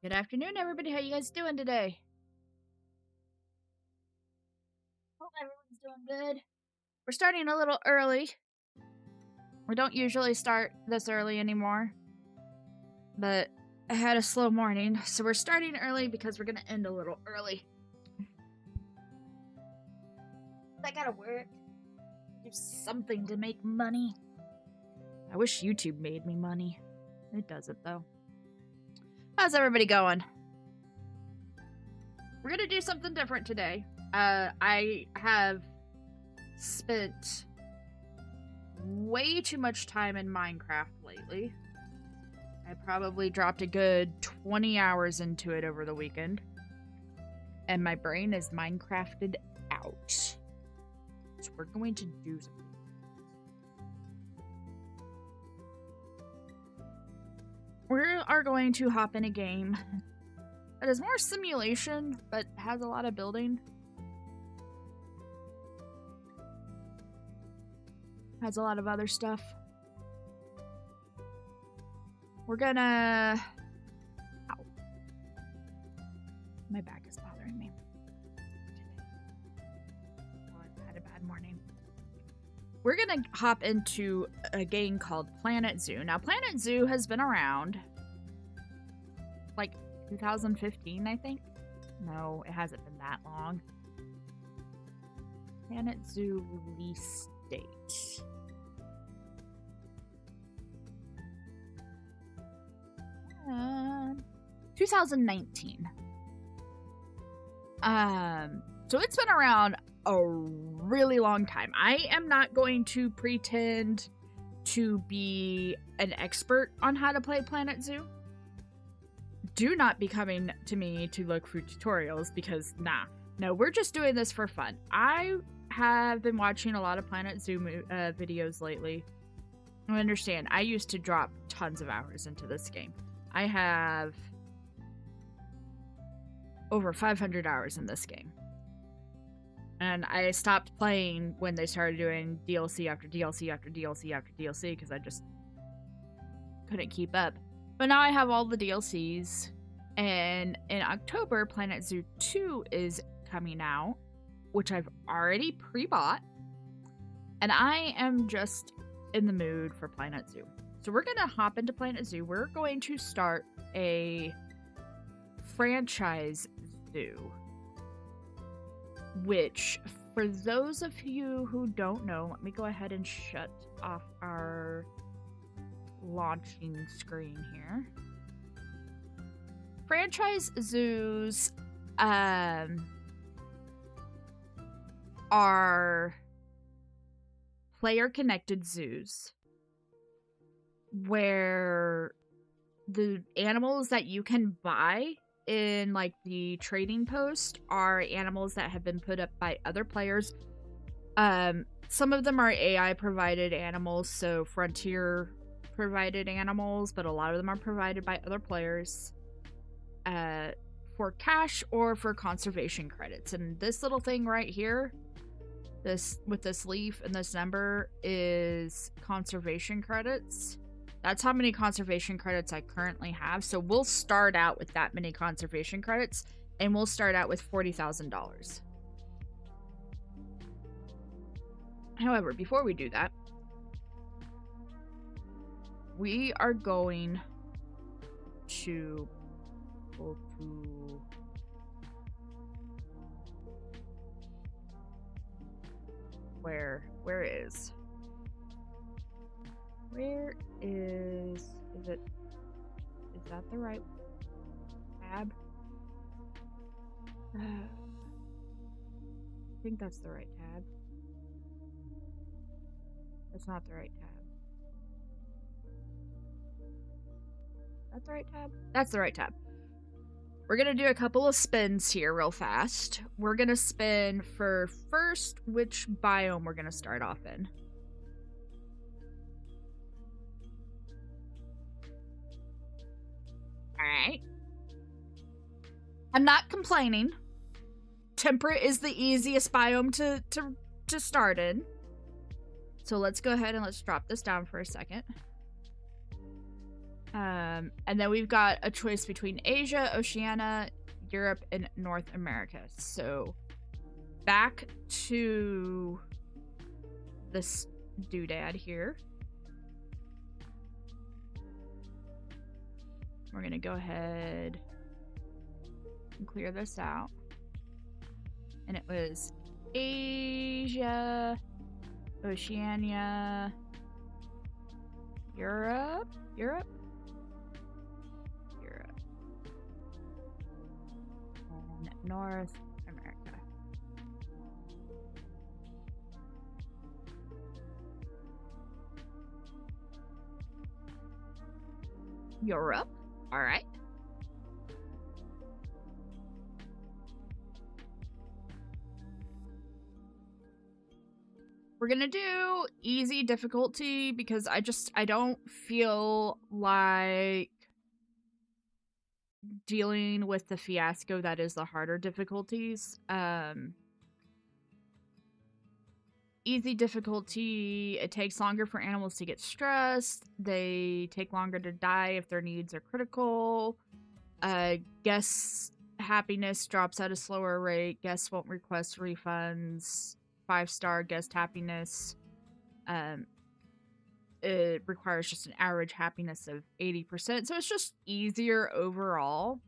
Good afternoon, everybody. How you guys doing today? Hope everyone's doing good. We're starting a little early. We don't usually start this early anymore, but I had a slow morning, so we're starting early because we're gonna end a little early. I gotta work. Do something to make money. I wish YouTube made me money. It doesn't, though. How's everybody going? We're gonna do something different today. I have spent way too much time in Minecraft lately. I probably dropped a good 20 hours into it over the weekend. And my brain is Minecrafted out. So we're going to do something. We are going to hop in a game that is more simulation, but has a lot of building. Has a lot of other stuff. We're gonna... Ow. My back is bothering me. Oh, I've had a bad morning. We're gonna hop into a game called Planet Zoo. Now, Planet Zoo has been around like 2015, I think. No, it hasn't been that long. Planet Zoo release date. 2019. So it's been around a really long time. I am not going to pretend to be an expert on how to play Planet Zoo. Do not be coming to me to look for tutorials because nah. No, we're just doing this for fun. I have been watching a lot of Planet Zoo videos lately. I understand. I used to drop tons of hours into this game. I have over 500 hours in this game. And I stopped playing when they started doing DLC after DLC after DLC after DLC because I just couldn't keep up. But now I have all the DLCs. And in October, Planet Zoo 2 is coming out, which I've already pre-bought. And I am just in the mood for Planet Zoo. So we're going to hop into Planet Zoo. We're going to start a franchise zoo. Which, for those of you who don't know, let me go ahead and shut off our launching screen here. Franchise zoos are player-connected zoos where the animals that you can buy in like the trading post are animals that have been put up by other players. Some of them are AI provided animals, so Frontier provided animals, but a lot of them are provided by other players for cash or for conservation credits. And this little thing right here, this with this leaf and this number, is conservation credits. That's how many conservation credits I currently have. So we'll start out with that many conservation credits, and we'll start out with $40,000. However, before we do that, we are going to go to where is that the right tab? I think that's the right tab. That's not the right tab. That's the right tab? That's the right tab. We're gonna do a couple of spins here real fast. We're gonna spin for first which biome we're gonna start off in. Alright. I'm not complaining. Temperate is the easiest biome to start in. So let's go ahead and let's drop this down for a second. And then we've got a choice between Asia, Oceania, Europe, and North America. So back to this doodad here. We're going to go ahead and clear this out. And it was Asia, Oceania, Europe, and North America. Europe, all right. We're gonna do easy difficulty because I don't feel like dealing with the fiasco that is the harder difficulties. Easy difficulty, it takes longer for animals to get stressed. They take longer to die if their needs are critical. Guests' happiness drops at a slower rate. Guests won't request refunds. 5-star guest happiness. It requires just an average happiness of 80%. So it's just easier overall.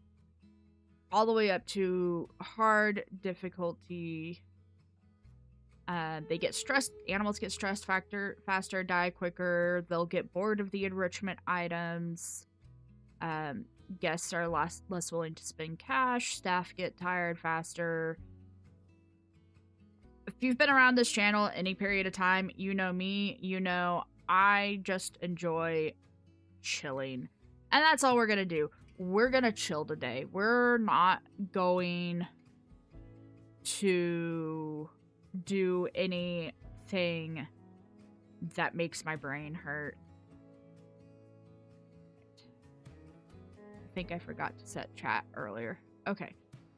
All the way up to hard difficulty. They get stressed. Animals get stressed faster, die quicker. They'll get bored of the enrichment items. Guests are less willing to spend cash. Staff get tired faster. If you've been around this channel any period of time, you know me, you know I just enjoy chilling. And that's all we're gonna do. We're gonna chill today. We're not going to do anything that makes my brain hurt. I think I forgot to set chat earlier. Okay.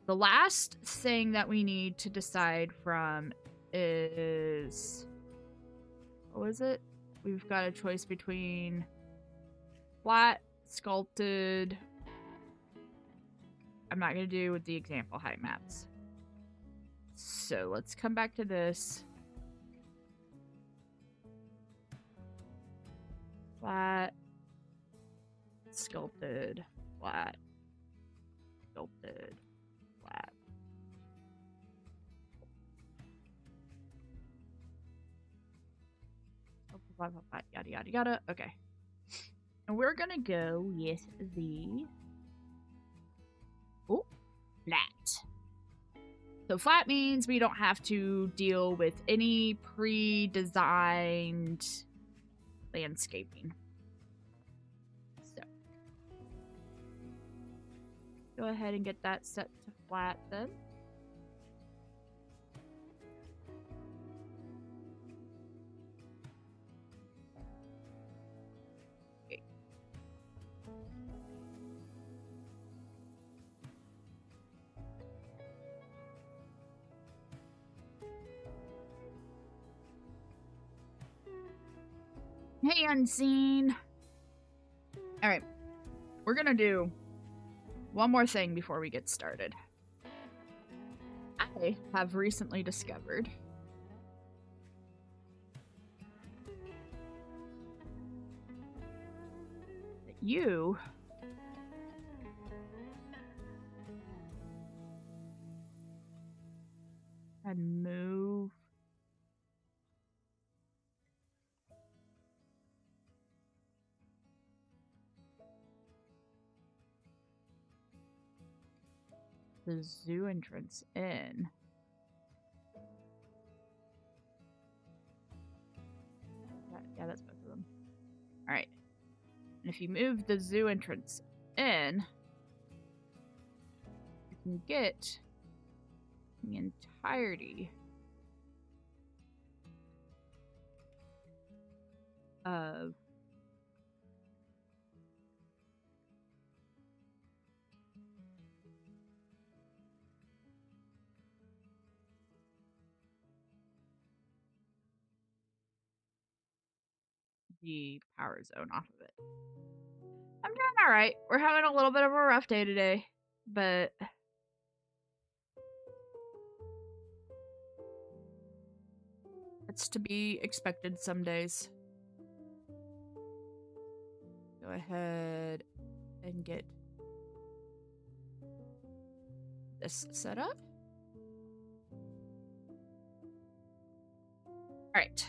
The last thing that we need to decide from is... what was it? We've got a choice between flat, sculpted... I'm not going to do with the example height maps. So let's come back to this. Flat, sculpted, flat, sculpted, flat. Yada, yada, yada. Okay. And we're gonna go with the... oh, flat. So flat means we don't have to deal with any pre-designed landscaping. So go ahead and get that set to flat then. Okay. Hey, Unseen. All right, we're gonna do one more thing before we get started. I have recently discovered that you can move the zoo entrance in. Yeah, that's both of them. All right. And if you move the zoo entrance in, you can get the entirety of the power zone off of it. I'm doing alright. We're having a little bit of a rough day today, but it's to be expected some days. Go ahead and get this set up. Alright.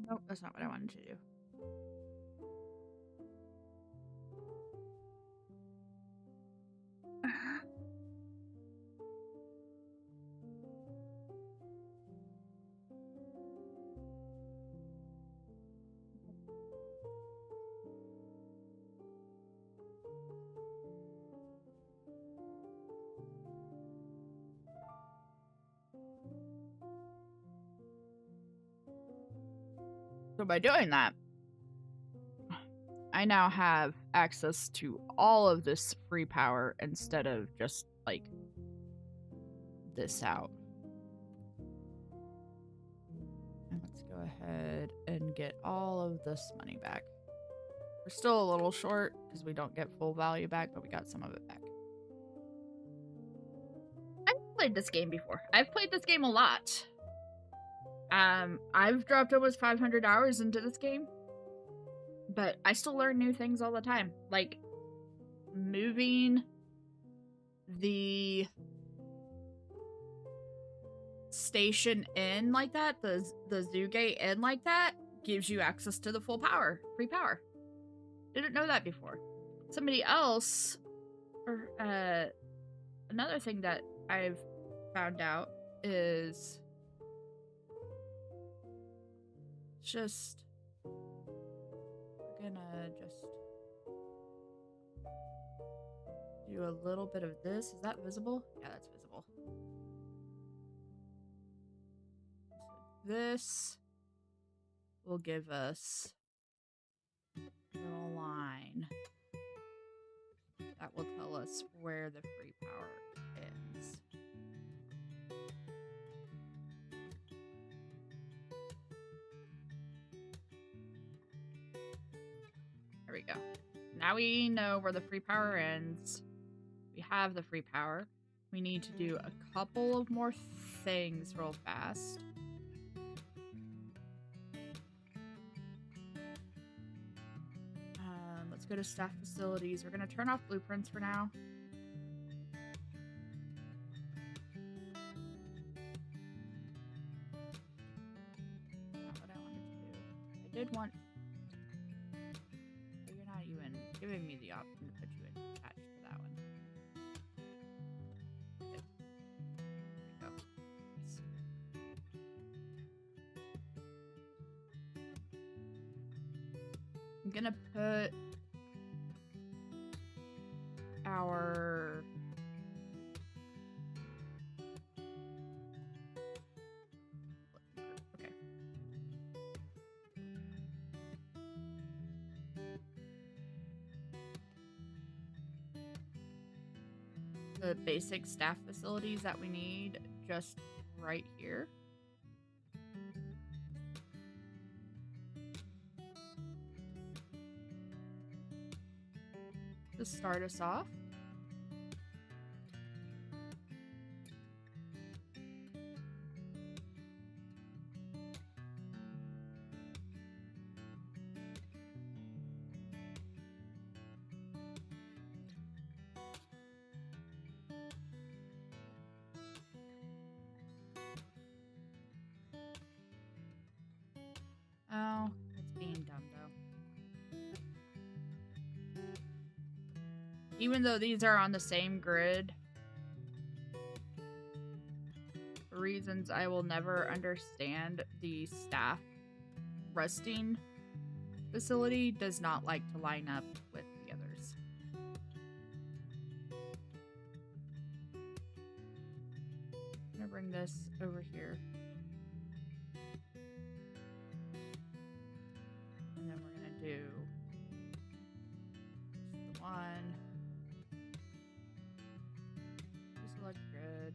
Nope, that's not what I wanted to do. So by doing that, I now have access to all of this free power instead of just, like, this out. And let's go ahead and get all of this money back. We're still a little short because we don't get full value back, but we got some of it back. I've played this game before. I've played this game a lot. I've dropped almost 500 hours into this game, but I still learn new things all the time. Like, moving the station in like that, the zoo gate in like that, gives you access to the full power, free power. Didn't know that before. Somebody else, or another thing that I've found out is just, we're gonna just do a little bit of this. Is that visible? Yeah, that's visible. So this will give us a little line that will tell us where the free power ends. There we go. Now we know where the free power ends. We have the free power. We need to do a couple of more things real fast. Let's go to staff facilities. We're going to turn off blueprints for now. Not what I wanted to do. I did want... You're not even giving me the option to put you attached to that one. Okay. There we go. Nice. I'm gonna put our okay. The basic staff facilities that we need just right here. To start us off. Oh, it's being dumb though. Even though these are on the same grid, for reasons I will never understand, the staff resting facility does not like to line up with the others. I'm gonna bring this over here. And then we're gonna do just the one. This will look good.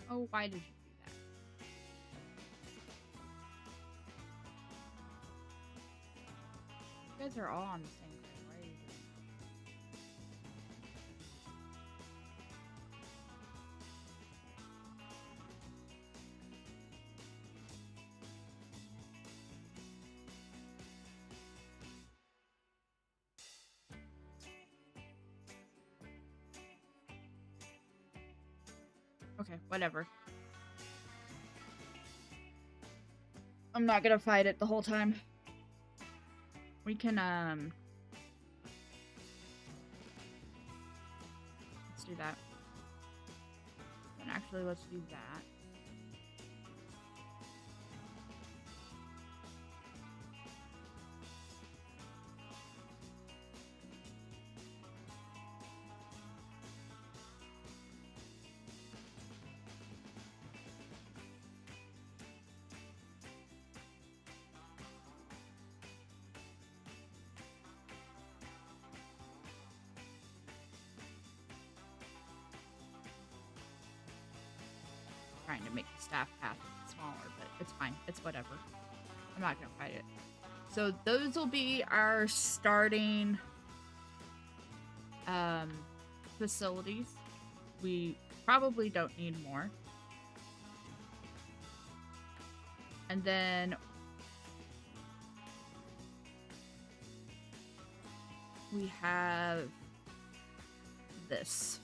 Oh, why did you do that? You guys are all on the same grid. Why are you doing that? Okay, whatever. I'm not gonna fight it the whole time. We can, let's do that. And actually, let's do that. Trying to make the staff path smaller, but it's fine. It's whatever. I'm not gonna fight it. So those will be our starting facilities. We probably don't need more. And then we have this.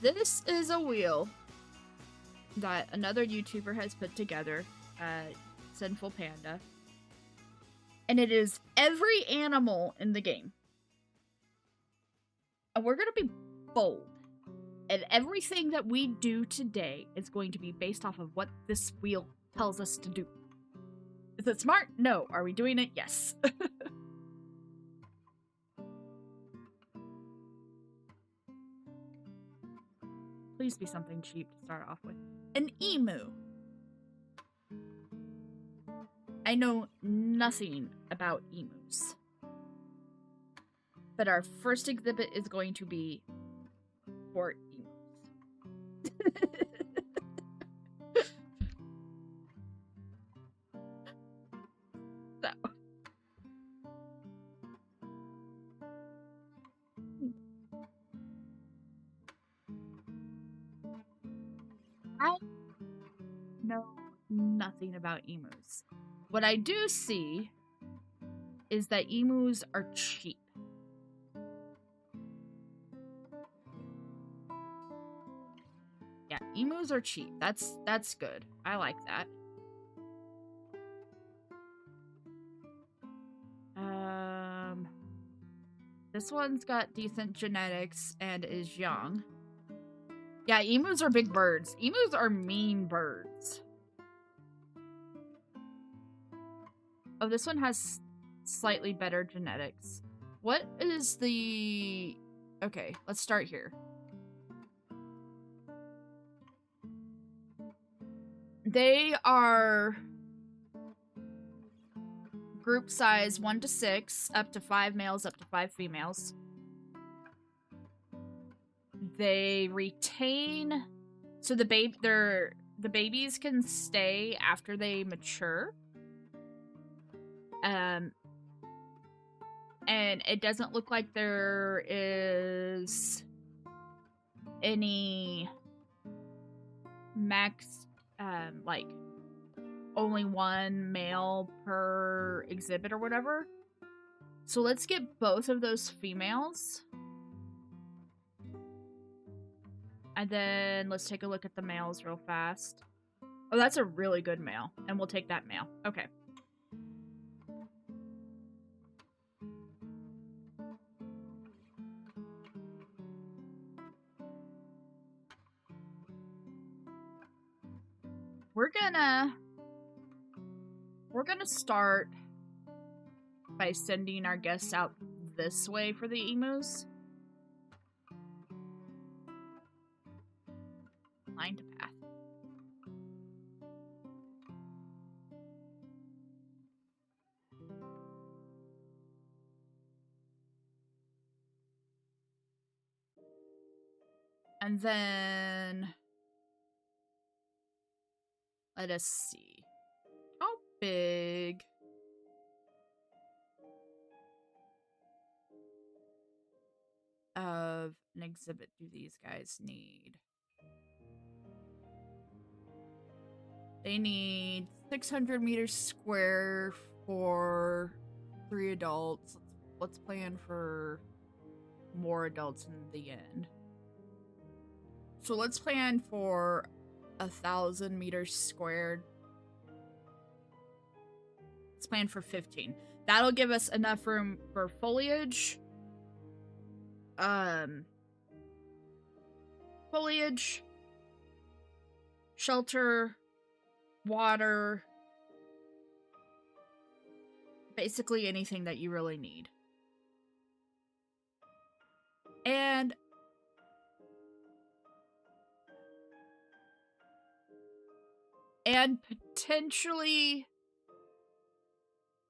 This is a wheel that another YouTuber has put together, Sinful Panda. And it is every animal in the game. And we're going to be bold. And everything that we do today is going to be based off of what this wheel tells us to do. Is it smart? No. Are we doing it? Yes. Please be something cheap to start off with. An emu. I know nothing about emus. But our first exhibit is going to be for emus. So. I know nothing about emus. What I do see is that emus are cheap. Yeah, emus are cheap. That's good. I like that. This one's got decent genetics and is young. Yeah, emus are big birds. Emus are mean birds. Oh, this one has slightly better genetics. What is the... Okay, let's start here. They are group size 1 to 6, up to 5 males, up to 5 females. They retain... So the babies can stay after they mature. And it doesn't look like there is any max, like, only one male per exhibit or whatever. So let's get both of those females. And then let's take a look at the males real fast. Oh, that's a really good male. And we'll take that male. Okay. We're gonna start by sending our guests out this way for the emus. Line to path. And then Let us see. How big of an exhibit do these guys need? They need 600 meters square for 3 adults. Let's plan for more adults in the end. So let's plan for 1,000 meters squared. Let's plan for 15. That'll give us enough room for foliage. Foliage, shelter, water, basically anything that you really need. And potentially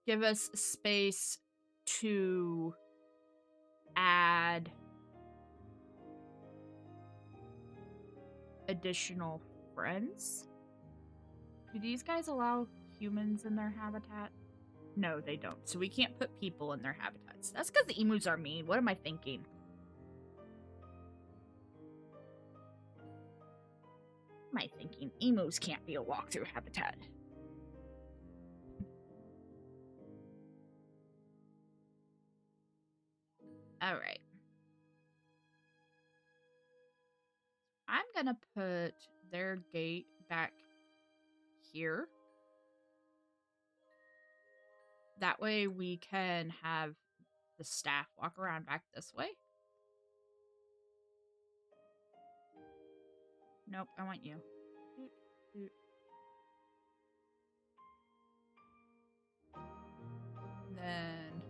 give us space to add additional friends. Do these guys allow humans in their habitat? No, they don't. So we can't put people in their habitats. That's because the emus are mean. What am I thinking? What am I thinking? Emus can't be a walkthrough habitat. Alright. I'm gonna put their gate back here. That way we can have the staff walk around back this way. Nope, I want you. Then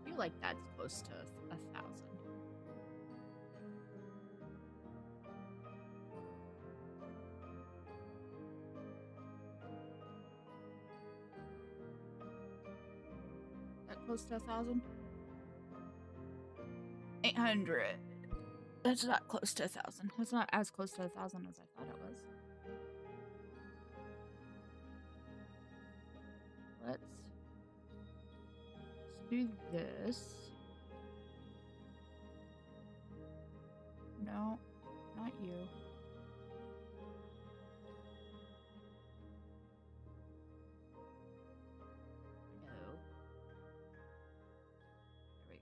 I feel like that's close to 1,000. That close to 1,000? 800. That's not close to 1,000. That's not as close to 1,000 as I thought it was. Let's do this. No, not you. No. There we go.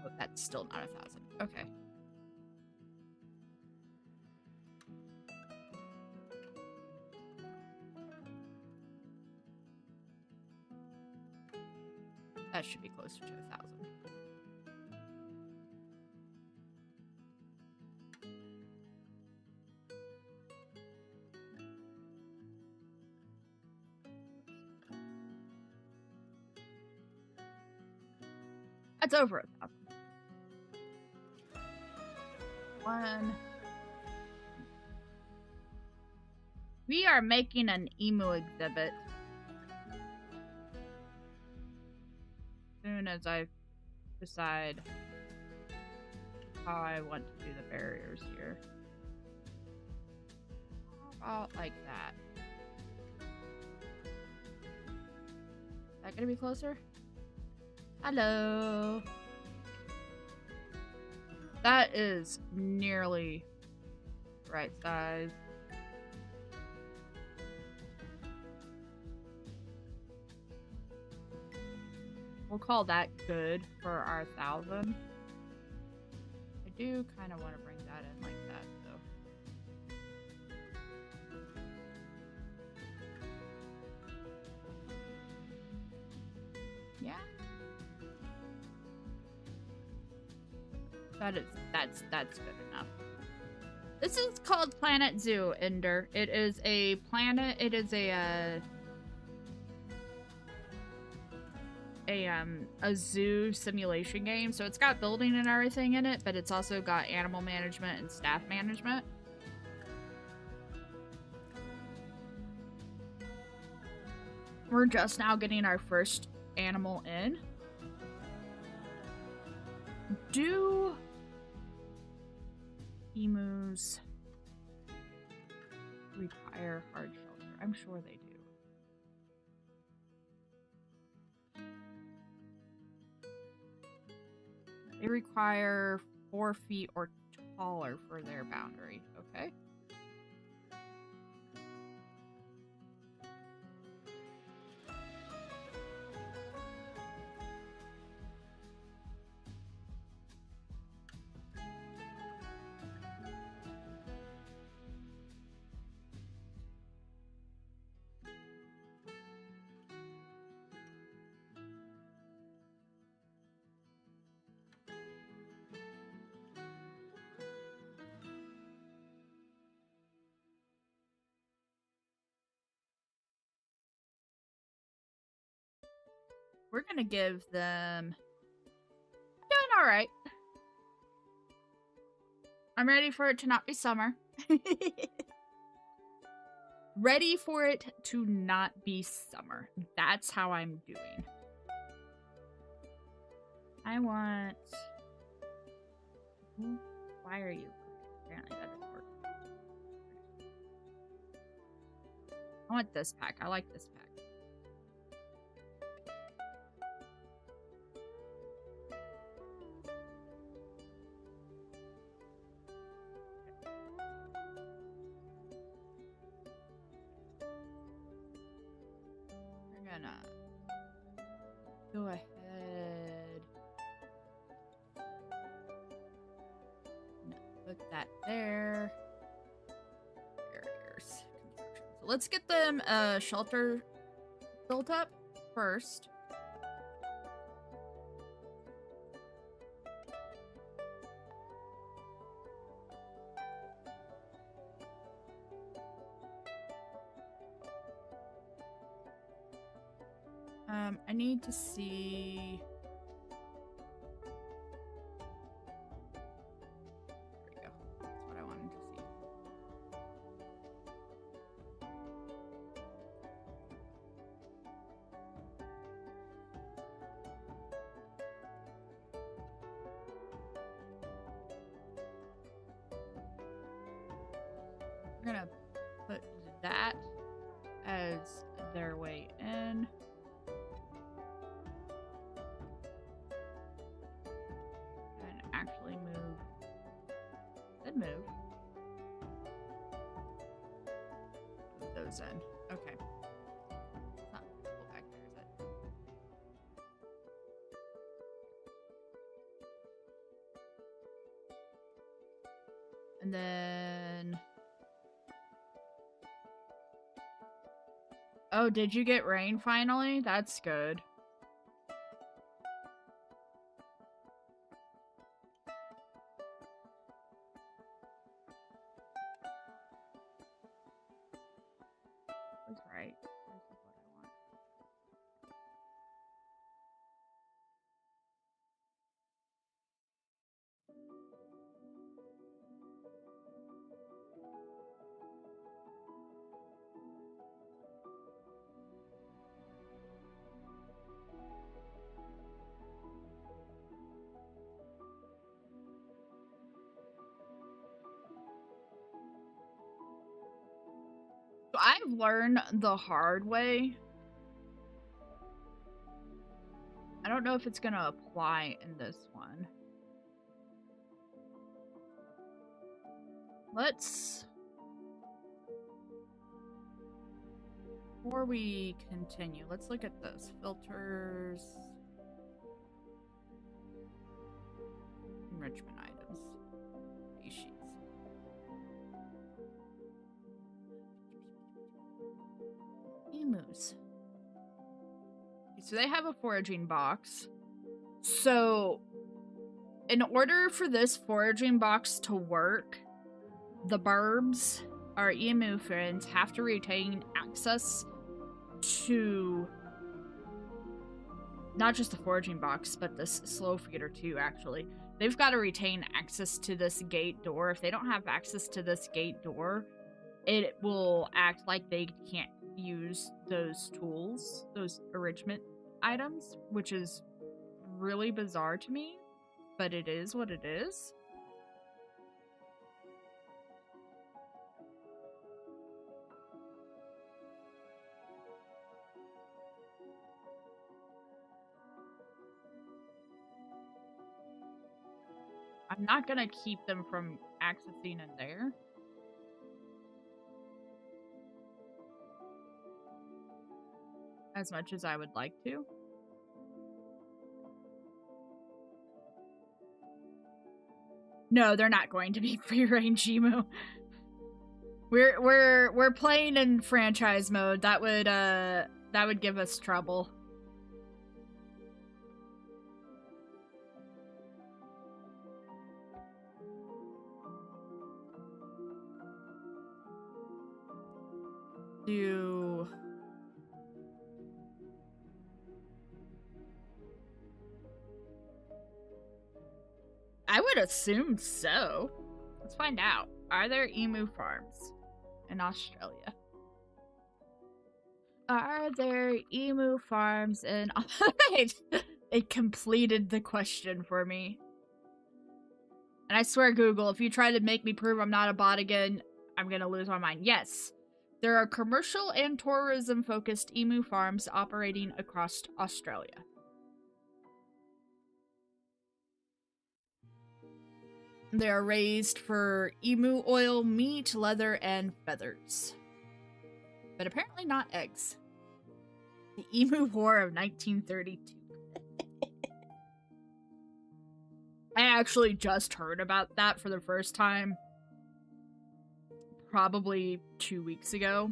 Oh, that's still not 1,000. Okay. That should be closer to 1,000. That's over 1,000. One. We are making an emu exhibit. Soon as I decide how I want to do the barriers here. How about like that? Is that gonna be closer? Hello. That is nearly right size. We'll call that good for our 1,000. I do kind of want to bring that in like that, though. Yeah. That's good enough. This is called Planet Zoo, Ender. It is a planet. It is a a zoo simulation game. So it's got building and everything in it, but it's also got animal management and staff management. We're just now getting our first animal in. Do emus require hard shelter? I'm sure they do. They require 4 feet or taller for their boundary. Okay. We're gonna give them... Doing alright. I'm ready for it to not be summer. Ready for it to not be summer. That's how I'm doing. I want... Why are you... Apparently that didn't work. I want this pack. I like this pack. Go ahead. No, put that there. Barriers. Construction. So let's get them shelter built up first. I need to see... There we go. That's what I wanted to see. We're gonna put that as their way in. Move those in. Okay. It's not visible back there, is it? And then... Oh, did you get rain finally? That's good. Right. This is what I want. I've learned the hard way. I don't know if it's gonna apply in this one. Let's... Before we continue, let's look at this. Filters. Enrichment items. Species. Emus. Okay, so they have a foraging box. So, in order for this foraging box to work, the burbs, our emu friends, have to retain access to not just the foraging box, but this slow feeder too, actually. They've got to retain access to this gate door. If they don't have access to this gate door, it will act like they can't use those tools, those enrichment items, which is really bizarre to me, but it is what it is. I'm not gonna keep them from accessing in there. As much as I would like to. No, they're not going to be free range emu. We're playing in franchise mode. That would give us trouble. I would assume so. Let's find out. Are there emu farms in Australia? Are there emu farms in... It completed the question for me. And I swear, Google, if you try to make me prove I'm not a bot again, I'm gonna lose my mind. Yes. There are commercial and tourism-focused emu farms operating across Australia. They are raised for emu oil, meat, leather, and feathers. But apparently not eggs. The Emu War of 1932. I actually just heard about that for the first time. Probably 2 weeks ago.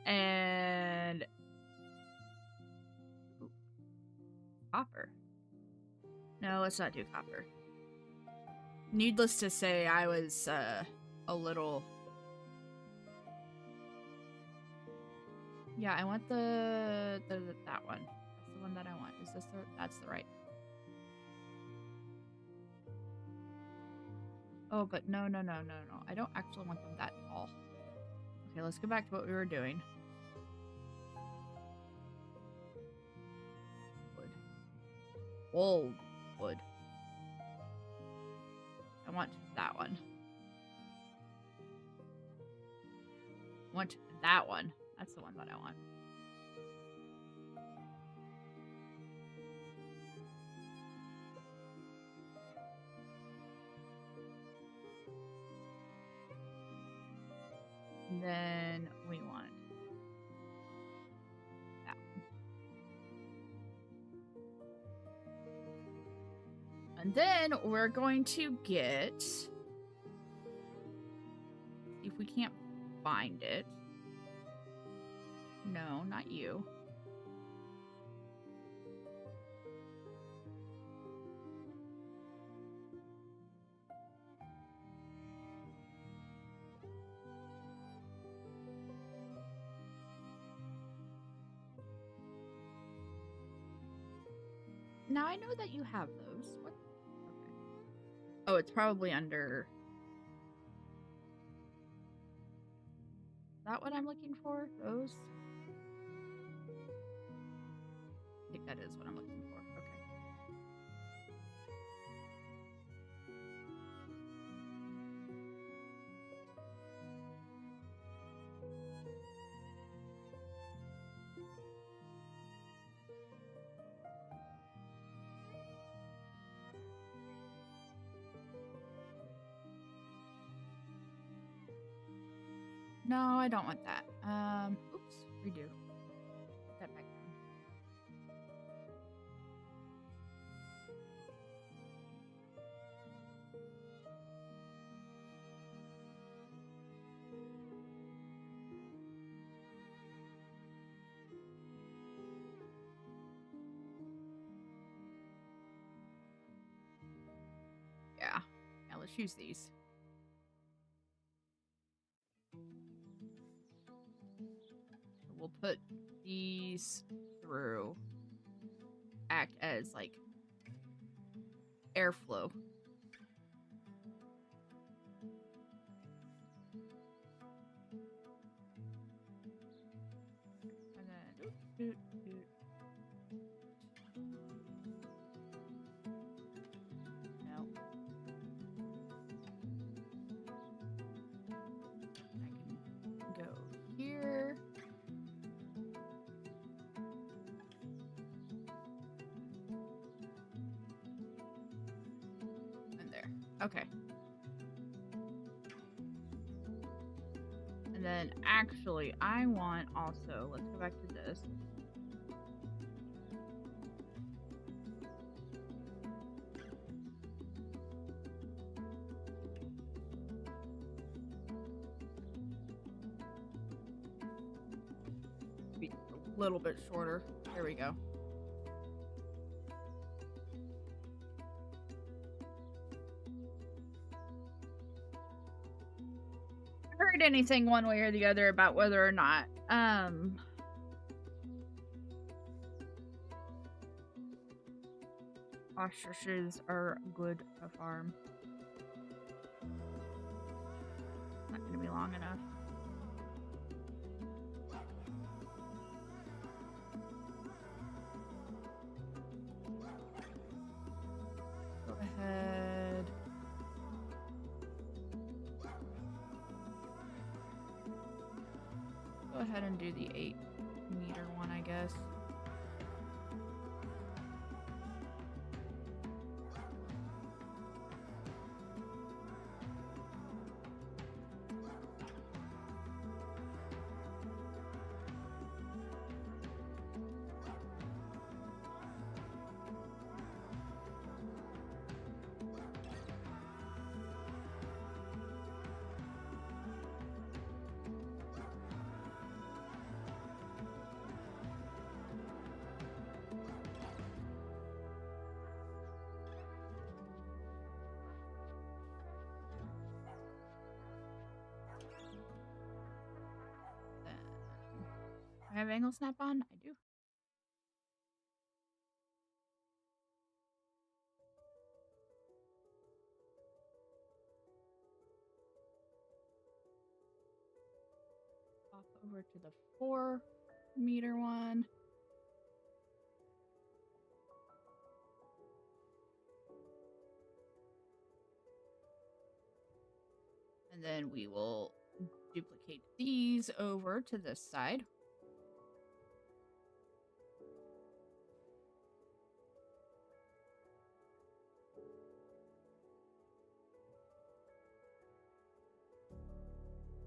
And... Ooh. Copper. No, let's not do copper. Needless to say, I was a little... Yeah, I want that one. That's the one that I want. Is this the... That's the right... Oh, but no. I don't actually want them that tall. Okay, let's go back to what we were doing. Wood. Wool. Wood. I want that one. I want that one. That's the one that I want. And then we want that one. And then we're going to get... If we can't find it. No, not you. Now I know that you have those. What? Okay. Oh, it's probably under... Is that what I'm looking for? Those? I think that is what I'm looking for. Okay. No, I don't want that. Oops, redo. Put that back down. Yeah. Yeah, let's use these. We'll put these through act as like airflow. And then no. I can go here. And there. Okay. And then actually I want also, let's go back to this. Be a little bit shorter. There we go. Heard anything one way or the other about whether or not ostriches are good to farm. Not gonna be long enough. Go ahead. Go ahead and do the 8-meter one, I guess. I have angle snap on? I do. Pop over to the 4-meter one. And then we will duplicate these over to this side.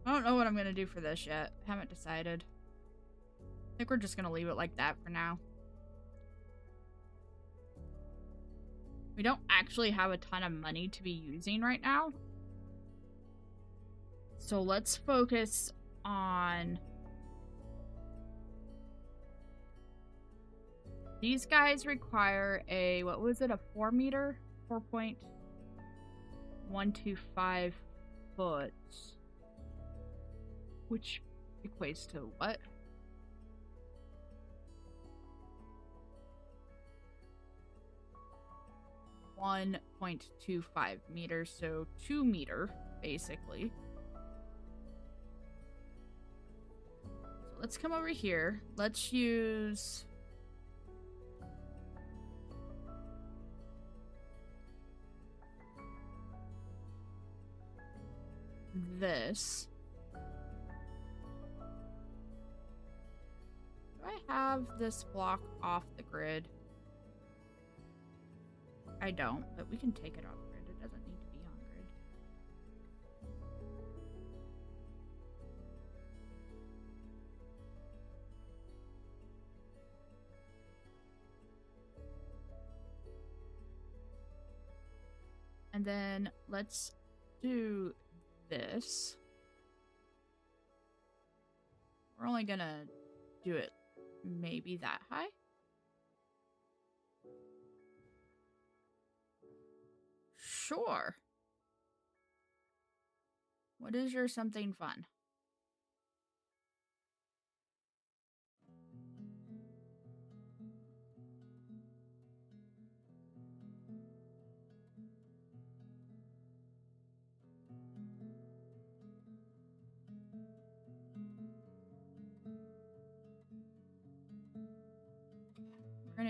I don't know what I'm going to do for this yet. Haven't decided. I think we're just going to leave it like that for now. We don't actually have a ton of money to be using right now. So let's focus on these guys. Require a, what was it, a 4-meter? 4.125 foot. Which equates to what? .25 meters, so 2 meter, basically. So let's come over here. Let's use this. Do I have this block off the grid? I don't, but we can take it off grid. It doesn't need to be on grid. And then let's do this. We're only gonna do it maybe that high. Sure. What is your something fun?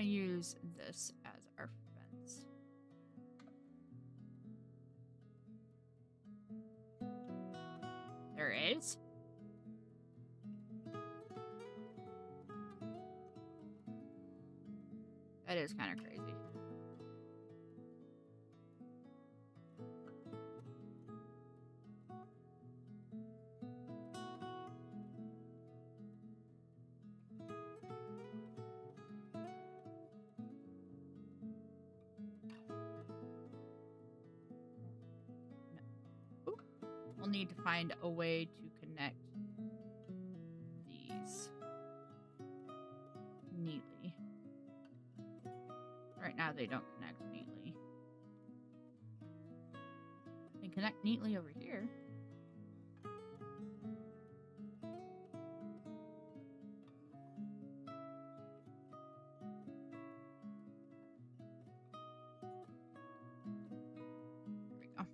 gonna use this as our fence. There is. That is kind of crazy. We'll need to find a way to connect these neatly. Right now they don't connect neatly. They connect neatly over here. There we go.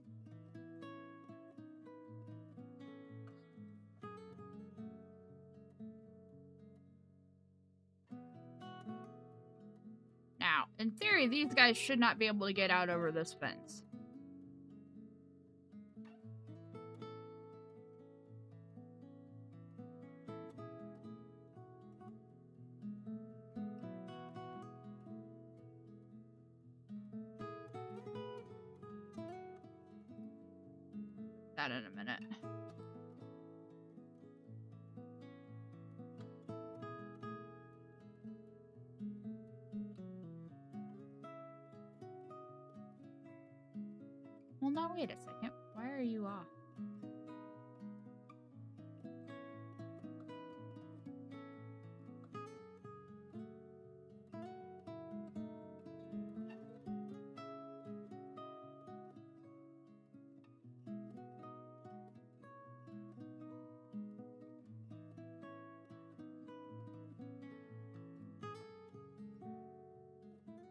Now, in theory, these guys should not be able to get out over this fence. That in a minute. Well, now wait a second. Why are you off?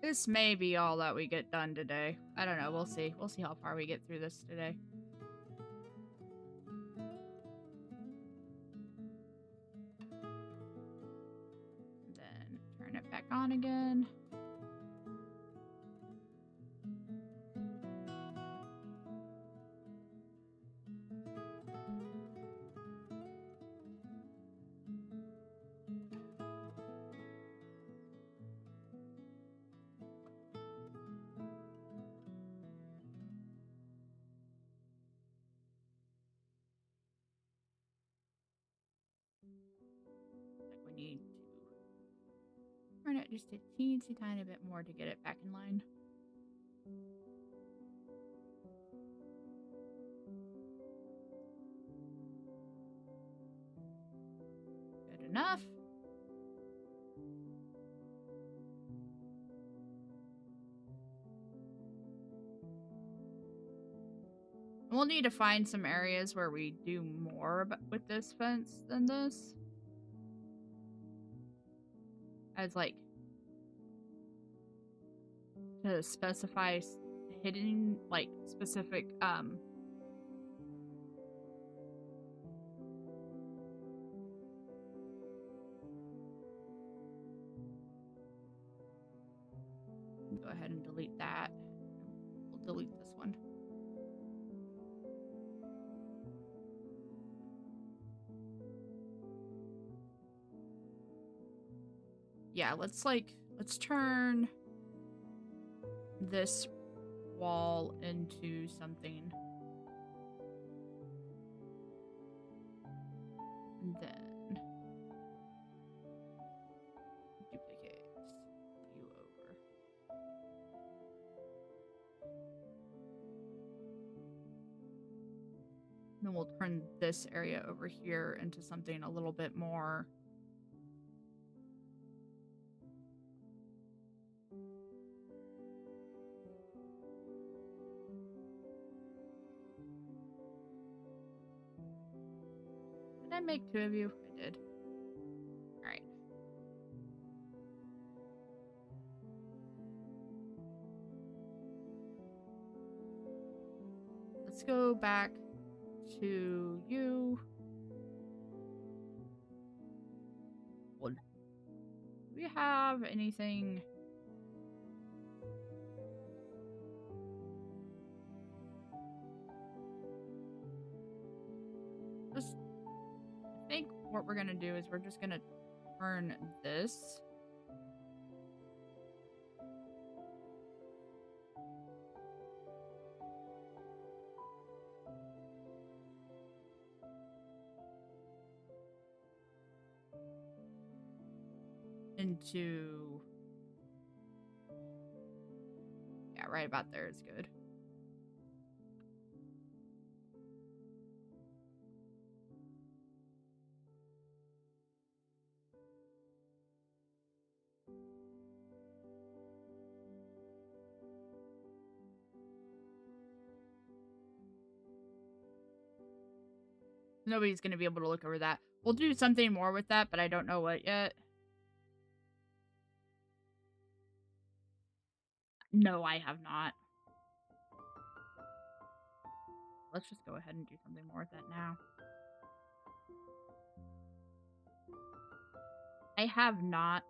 This may be all that we get done today. I don't know. We'll see. We'll see how far we get through this today. Then turn it back on again. Like we need to turn it just a teensy tiny bit more to get it back in line. Good enough. We'll need to find some areas where we do more with this fence than this. As like to specify hidden like specific go ahead and delete that. We'll delete this one. Yeah, let's turn this wall into something. And then duplicate you over. Then we'll turn this area over here into something a little bit more Did I make two of you? I did. Alright. Let's go back to you. Do we have anything what we're gonna do is we're just gonna turn this. Into, yeah, right about there is good. Nobody's gonna be able to look over that. We'll do something more with that, but I don't know what yet. No, I have not. Let's just go ahead and do something more with that now. I have not.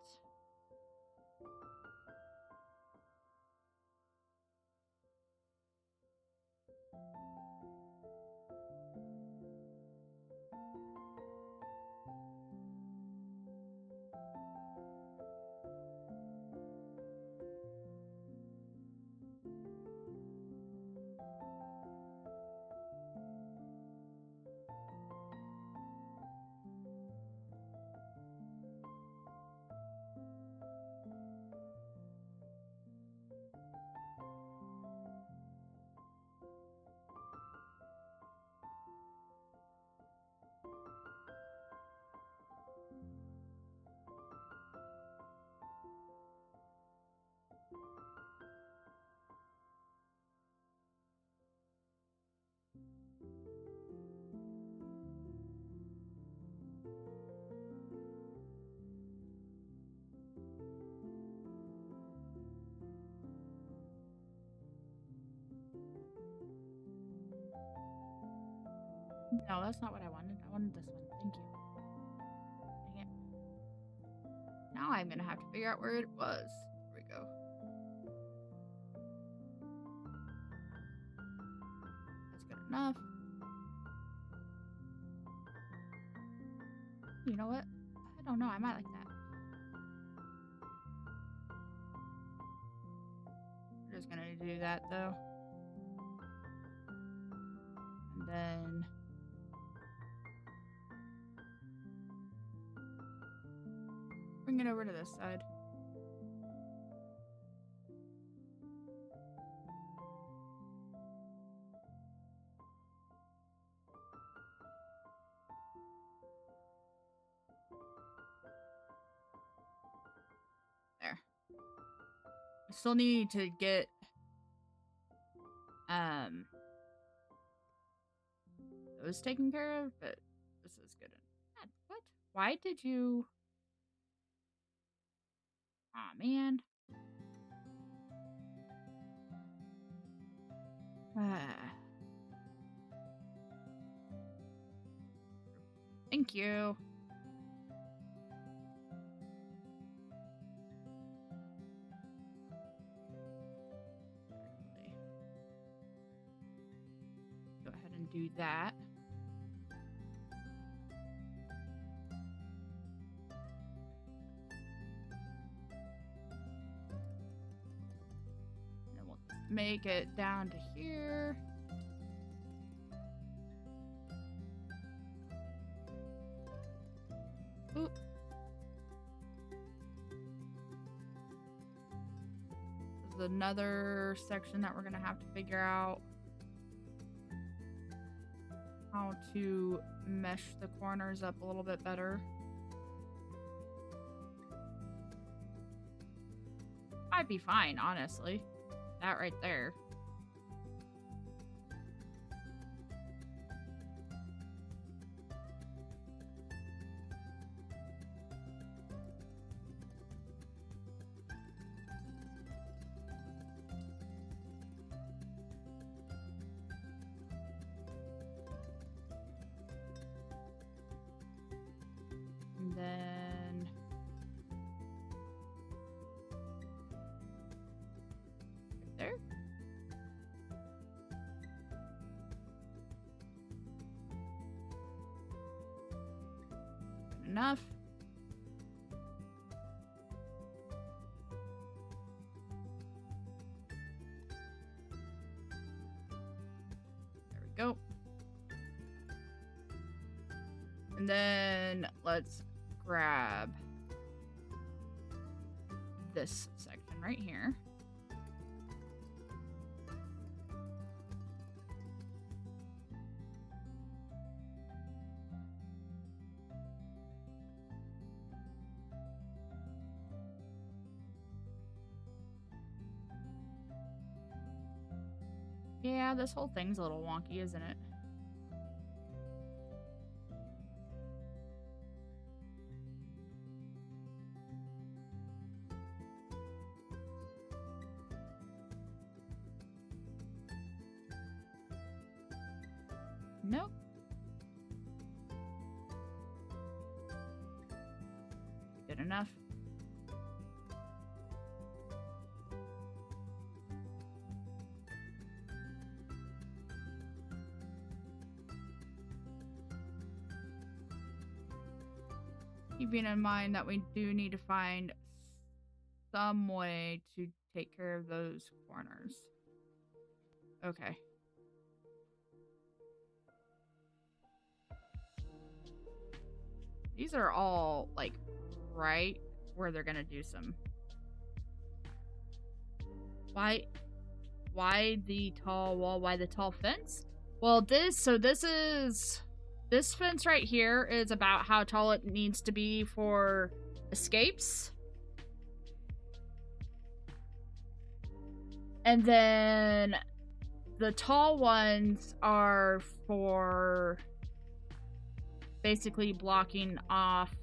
No, that's not what I wanted. I wanted this one. Thank you. Dang it. Now I'm gonna have to figure out where it was. There we go. That's good enough. You know what? I don't know. I might like that. We're just gonna do that though. And then bring it over to this side. There. I still need to get those taken care of, but this is good. What? Why did you? Aw, man. Thank you. Go ahead and do that. And then we'll make it down to here. Oop. This is another section that we're gonna have to figure out how to mesh the corners up a little bit better. I'd be fine, honestly. That right there. And then right there. enough. There we go. And then let's grab this section right here. Yeah, this whole thing's a little wonky, isn't it? Nope. Good enough. Keeping in mind that we do need to find some way to take care of those corners. Okay. These are all, like, right where they're gonna do some... Why the tall wall? Why the tall fence? Well, this fence right here is about how tall it needs to be for escapes. And then the tall ones are for basically blocking off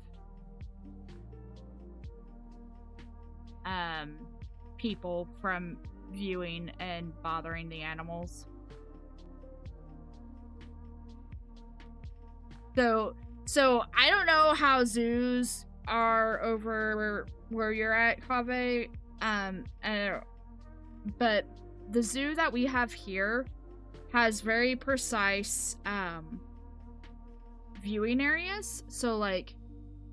people from viewing and bothering the animals. So I don't know how zoos are over where you're at, Kaveh. But the zoo that we have here has very precise viewing areas. So, like,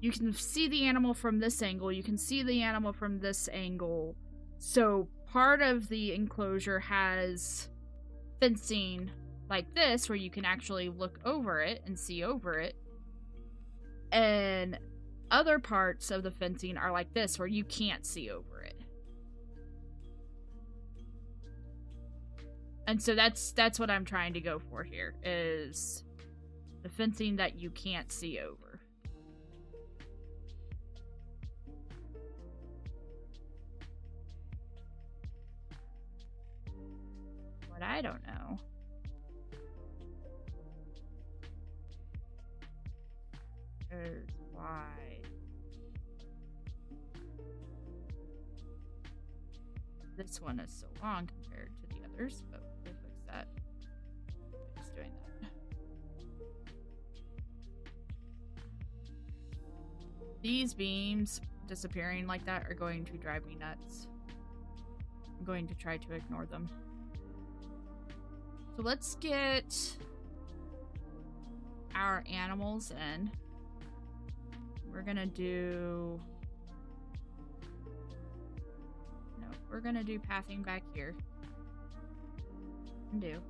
you can see the animal from this angle, you can see the animal from this angle. So part of the enclosure has fencing like this, where you can actually look over it and see over it. And other parts of the fencing are like this, where you can't see over it. And so that's what I'm trying to go for here, is the fencing that you can't see over. What I don't know is why this one is so long compared to the others, but we'll fix that. Just doing that. These beams disappearing like that are going to drive me nuts. I'm going to try to ignore them. So let's get our animals in. We're gonna do... No, we're gonna do pathing back here. And do.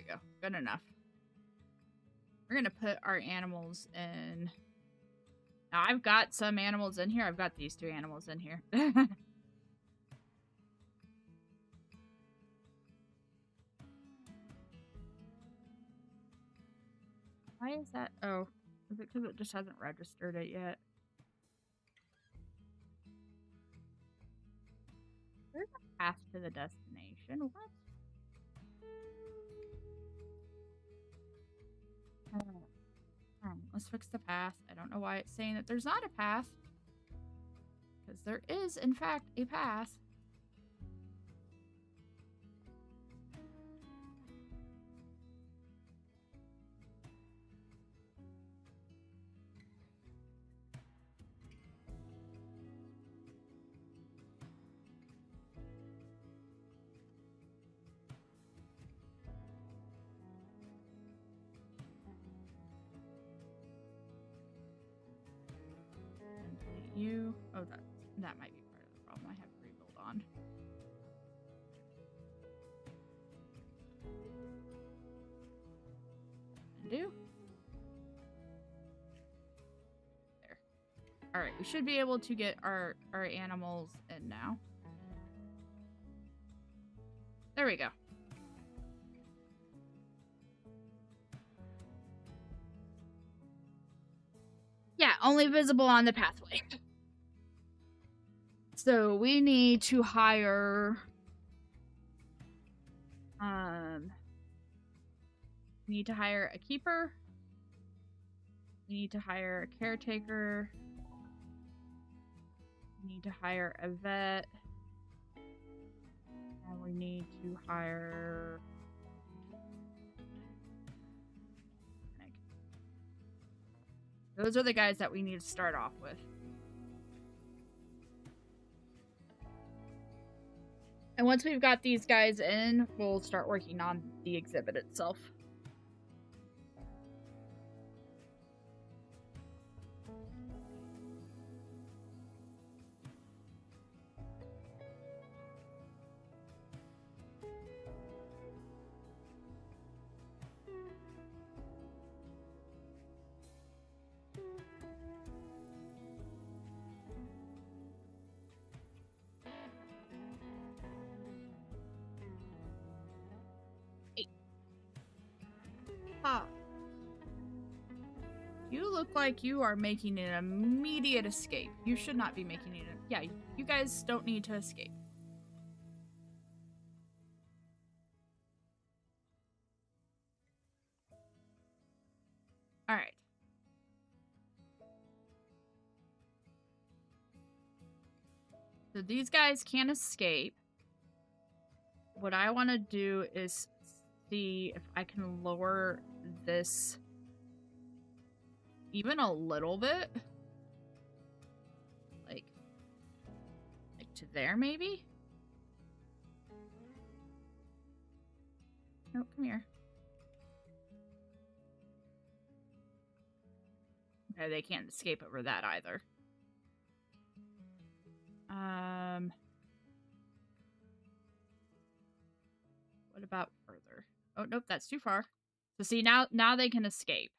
Go. Good enough. We're gonna put our animals in. Now, I've got some animals in here. I've got these two animals in here. Why is that? Oh, is it because it just hasn't registered it yet? There's a path to the destination. What? Let's fix the path. I don't know why it's saying that there's not a path. Because there is, in fact, a path. you. Oh, that might be part of the problem. I have to rebuild on. Do. There. All right, we should be able to get our animals in now. There we go. Yeah, only visible on the pathway. So we need to hire we need to hire a keeper. We need to hire a caretaker. We need to hire a vet. And we need to hire those are the guys that we need to start off with. And once we've got these guys in, we'll start working on the exhibit itself. You look like you are making an immediate escape. You should not be making it. Yeah, you guys don't need to escape. All right. So these guys can't escape. What I want to do is see if I can lower this even a little bit. Like to there, maybe? Nope, come here. Okay, they can't escape over that either. What about further? Oh, nope, that's too far. So see, now they can escape.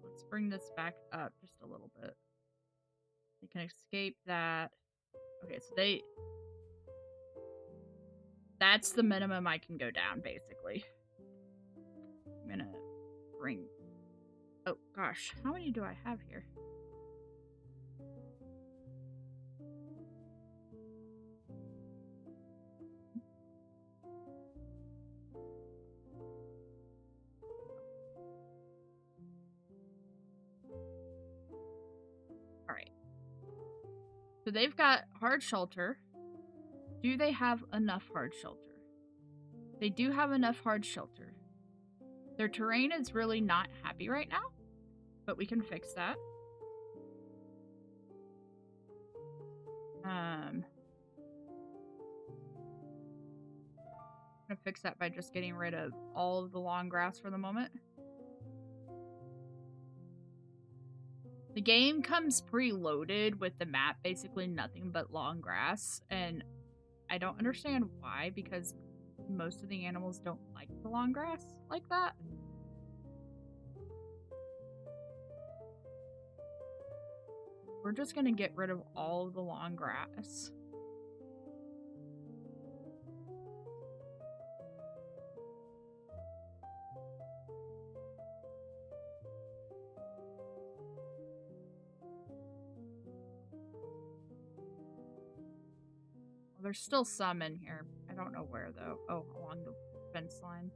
Let's bring this back up just a little bit. They can escape that. Okay, so that's the minimum I can go down, basically. I'm gonna bring... Oh, gosh. How many do I have here? Alright. So they've got hard shelter. Do they have enough hard shelter? They do have enough hard shelter. Their terrain is really not happy right now, but we can fix that. I'm gonna fix that by just getting rid of all of the long grass for the moment. The game comes preloaded with the map, basically nothing but long grass, and I don't understand why, because most of the animals don't like the long grass like that. We're just gonna get rid of all of the long grass. Well, there's still some in here. I don't know where, though. Oh, along the fence line.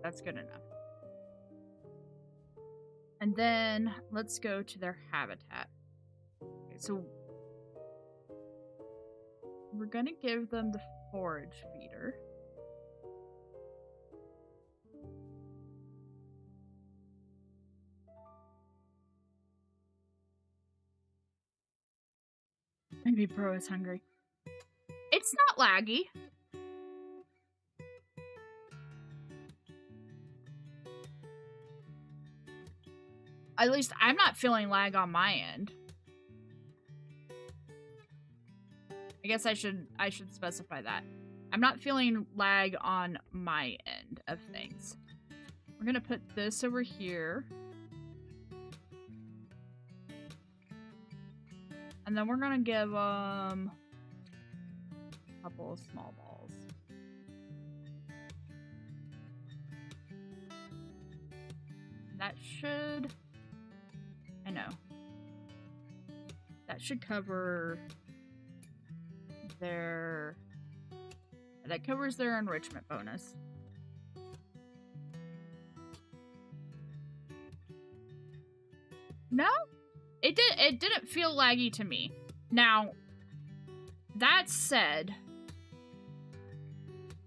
That's good enough. And then let's go to their habitat. Okay, so we're gonna give them the forage feeder. MVP Pro is hungry. It's not laggy. At least I'm not feeling lag on my end. I guess I should specify that. I'm not feeling lag on my end of things. We're gonna put this over here. And then we're gonna give a couple of small balls. That should... I know. That should cover their... That covers their enrichment bonus. No? It didn't feel laggy to me. Now, that said,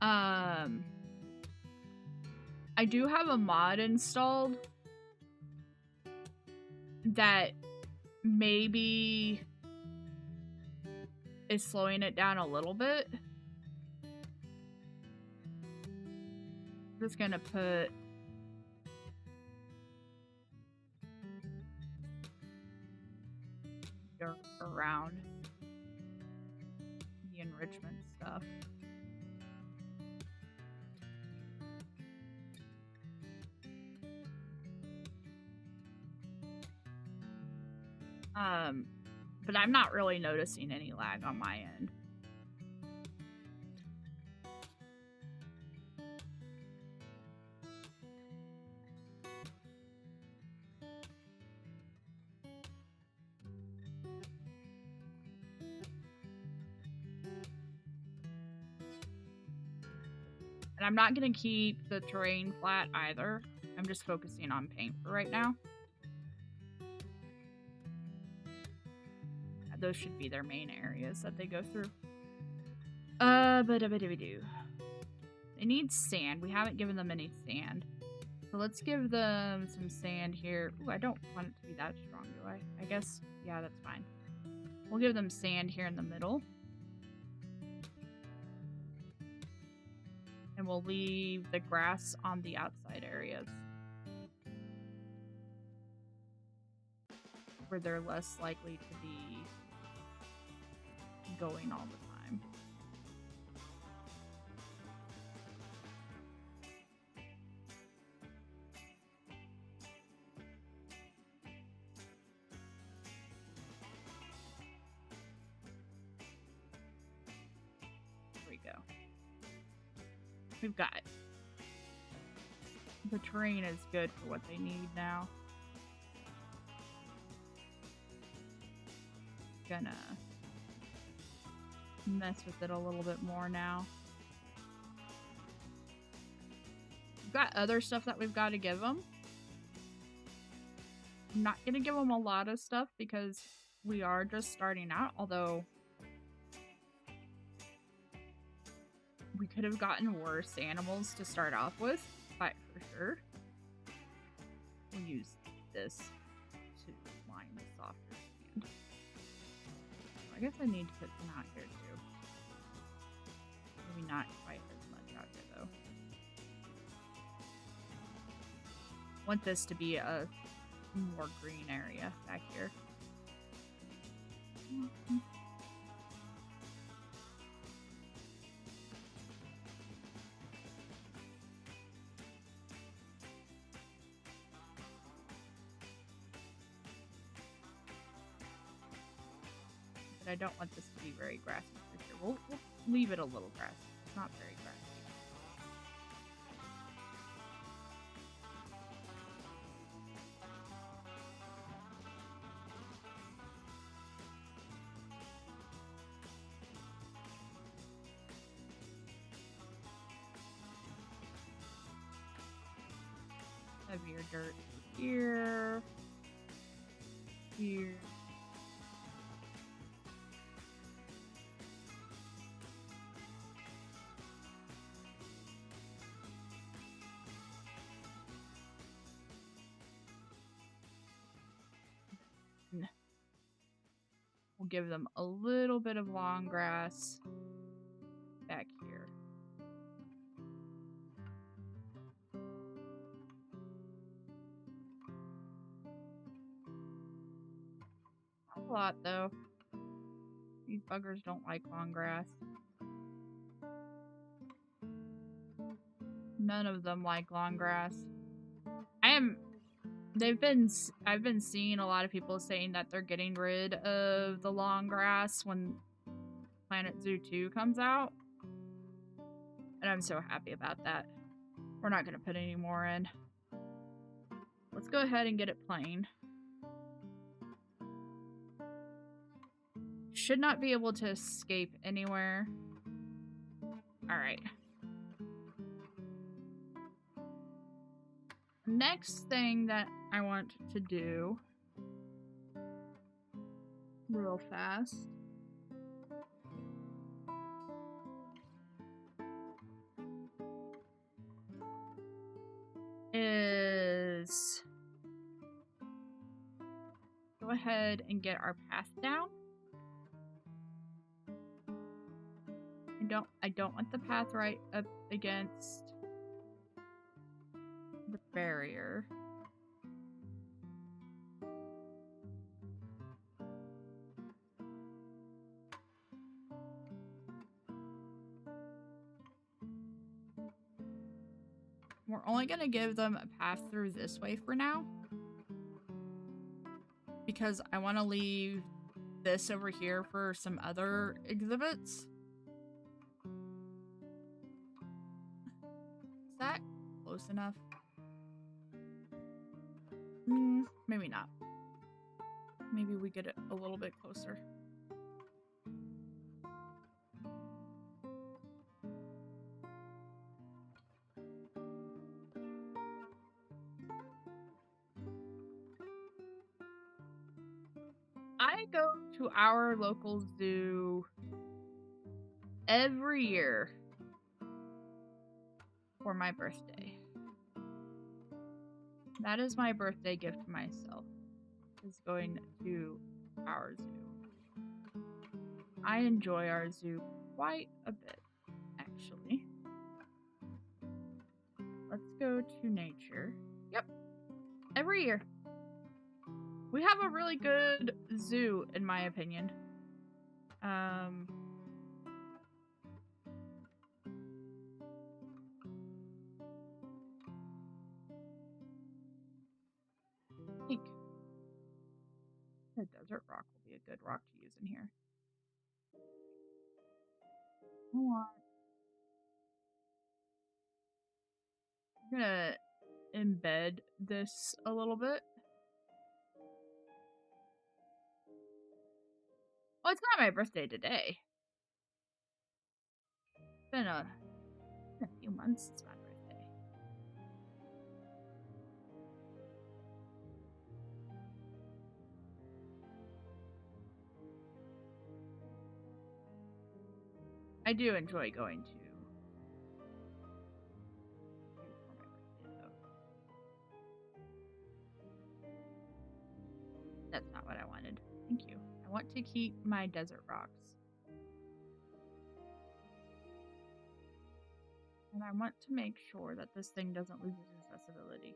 I do have a mod installed that maybe is slowing it down a little bit. I'm just gonna put around the enrichment stuff. But I'm not really noticing any lag on my end. And I'm not going to keep the terrain flat either. I'm just focusing on paint for right now. Those should be their main areas that they go through. But they need sand. We haven't given them any sand. So let's give them some sand here. Ooh, I don't want it to be that strong, do I? I guess, yeah, that's fine. We'll give them sand here in the middle. And we'll leave the grass on the outside areas, where they're less likely to be going all the time. There we go. We've got it. The terrain is good for what they need now. Gonna mess with it a little bit more now. We've got other stuff that we've got to give them. I'm not gonna give them a lot of stuff because we are just starting out, although we could have gotten worse animals to start off with, but for sure. We'll use this to line the softer sand. I guess I need to put some out here too. Maybe not quite as much out here though. Want this to be a more green area back here. But I don't want this to be very grassy for sure. We'll leave it a little grassy. It's not very grassy. Heavier dirt here. Here. We'll We'll give them a little bit of long grass back here. Not a lot, though. These buggers don't like long grass. None of them like long grass. I've been seeing a lot of people saying that they're getting rid of the long grass when Planet Zoo 2 comes out. And I'm so happy about that. We're not going to put any more in. Let's go ahead and get it plain. Should not be able to escape anywhere. Alright. Next thing that I want to do real fast is go ahead and get our path down. I don't want the path right up against the barrier. We're only going to give them a path through this way for now, because I want to leave this over here for some other exhibits. Is that close enough? Maybe not. Maybe we get it a little bit closer. I go to our local zoo every year for my birthday. That is my birthday gift to myself, is going to our zoo. I enjoy our zoo quite a bit, actually. Let's go to nature. Yep, every year. We have a really good zoo, in my opinion. I think the desert rock will be a good rock to use in here. I'm gonna embed this a little bit. Well, it's not my birthday today. It's been a few months since my birthday. I do enjoy going to That's not what I wanted. Thank you. I want to keep my desert rocks. And I want to make sure that this thing doesn't lose its accessibility.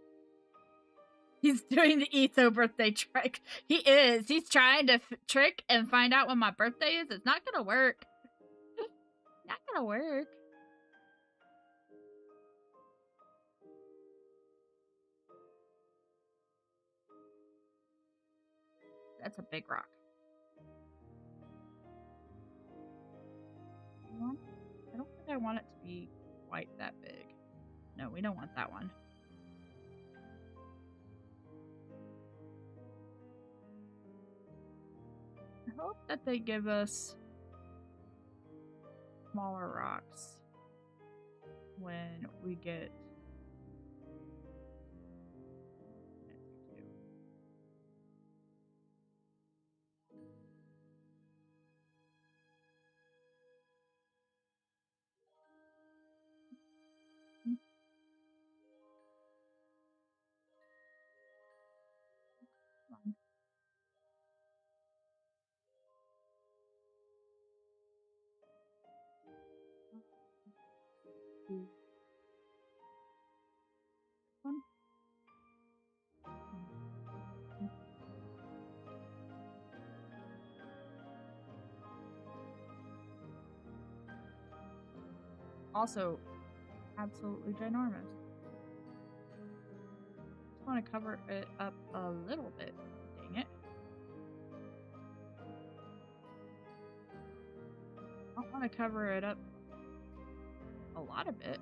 He's doing the Etho birthday trick. He is. He's trying to trick and find out when my birthday is. It's not gonna work. Not gonna work. That's a big rock. I don't think I want it to be quite that big. No, we don't want that one. I hope that they give us smaller rocks when we get also absolutely ginormous. Just want to cover it up a little bit. Dang it. I don't want to cover it up a lot of it.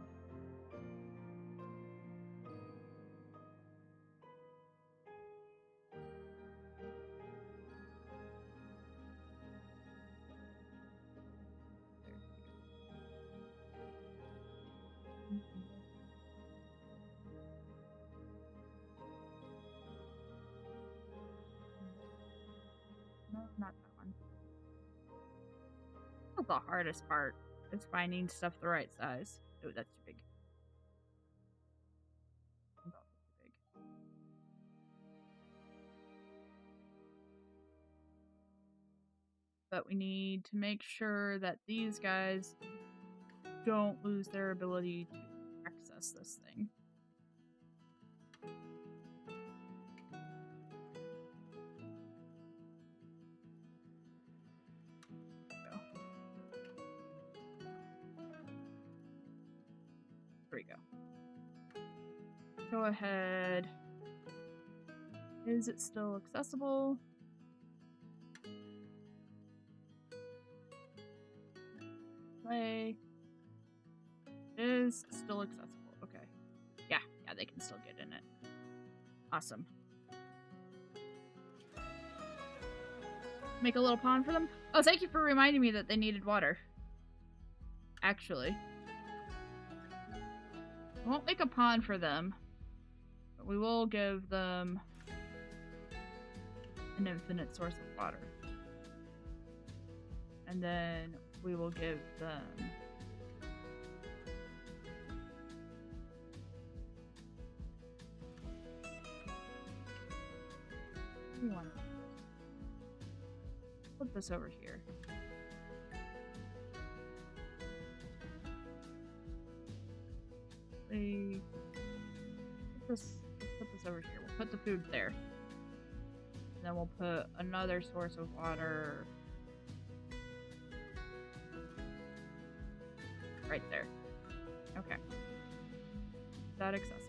No, not that one. That's the hardest part, is finding stuff the right size. Oh, that's too big. That's also too big. But we need to make sure that these guys don't lose their ability to access this thing. There we go. Go ahead. Is it still accessible? Play. It is still accessible. Okay. Yeah, they can still get in it. Awesome. Make a little pond for them? Oh, thank you for reminding me that they needed water. Actually. I won't make a pond for them, but we will give them an infinite source of water. And then we will give them what do you want? Put this over here. Put this over here. We'll put the food there. And then we'll put another source of water right there. Okay. That accessible.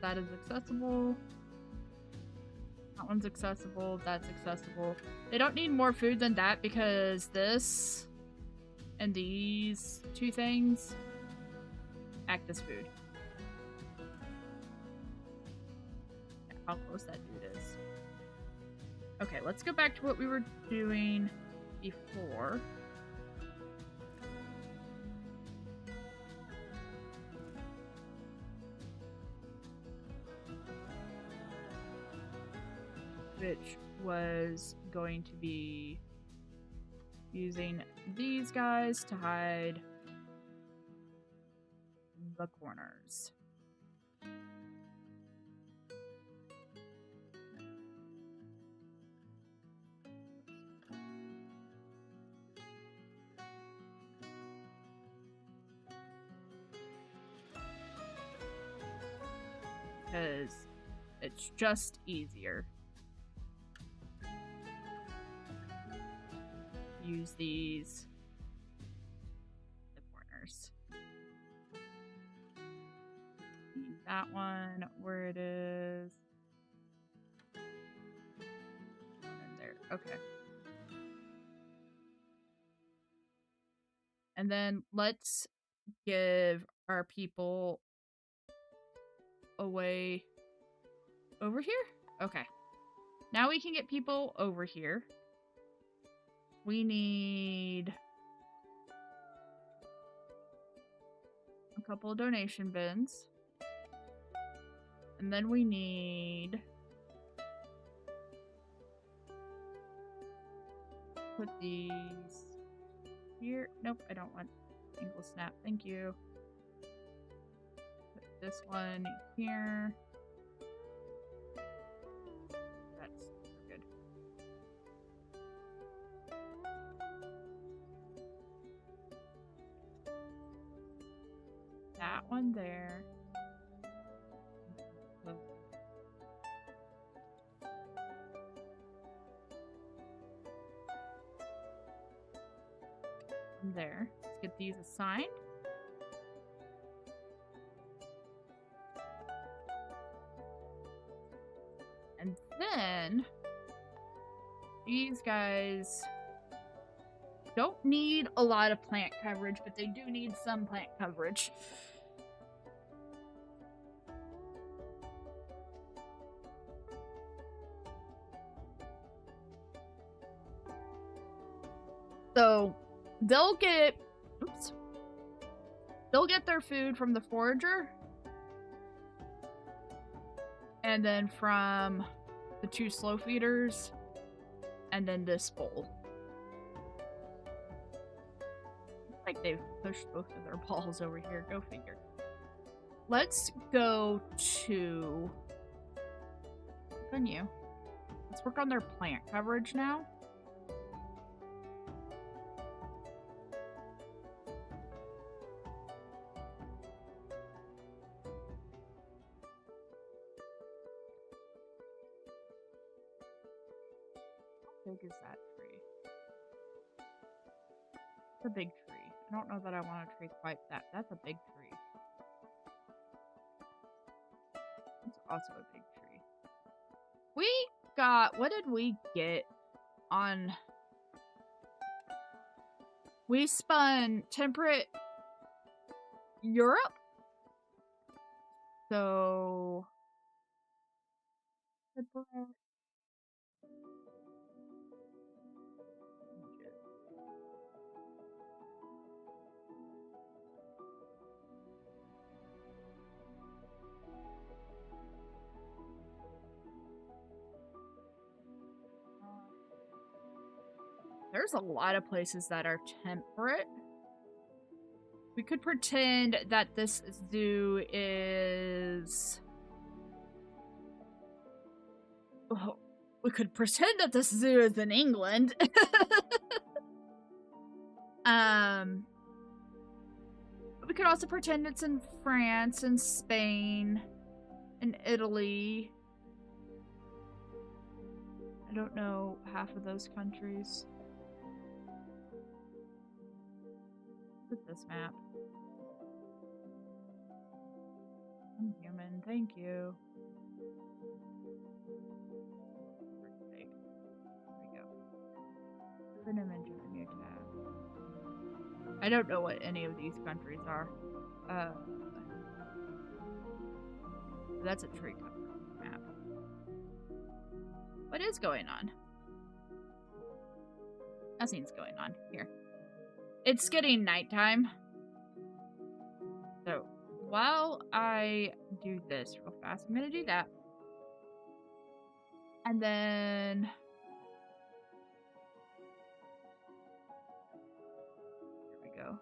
That is accessible. That one's accessible. That's accessible. They don't need more food than that because this and these two things act as food. Yeah, how close that dude is. Okay, let's go back to what we were doing before. Which was going to be using these guys to hide the corners. Because it's just easier. Use these the corners. That one where it is. And there. Okay. And then let's give our people away over here. Okay. Now we can get people over here. We need a couple of donation bins. And then we need put these here. Nope, I don't want ankle snap. Thank you. Put this one here. That's good. That one there. There. Let's get these assigned. And then these guys don't need a lot of plant coverage, but they do need some plant coverage. So they'll get, they'll get their food from the forager, and then from the 2 slow feeders, and then this bowl. Like they've pushed both of their balls over here. Go figure. Let's go to... Click on you. Let's work on their plant coverage now. How big is that tree? It's a big tree. I don't know that I want a tree quite that. That's a big tree. It's also a big tree. We got... What did we get on... We spun temperate Europe? So... Temperate... There's a lot of places that are temperate. We could pretend that this zoo is... Oh, we could pretend that this zoo is in England. We could also pretend it's in France and Spain and Italy. I don't know half of those countries. Look at this map. I'm human, thank you. There we go. Put an image in the new tab. I don't know what any of these countries are. That's a tree cover map. What is going on? Nothing's going on here. It's getting nighttime. So while I do this real fast, I'm gonna do that. And then there we go.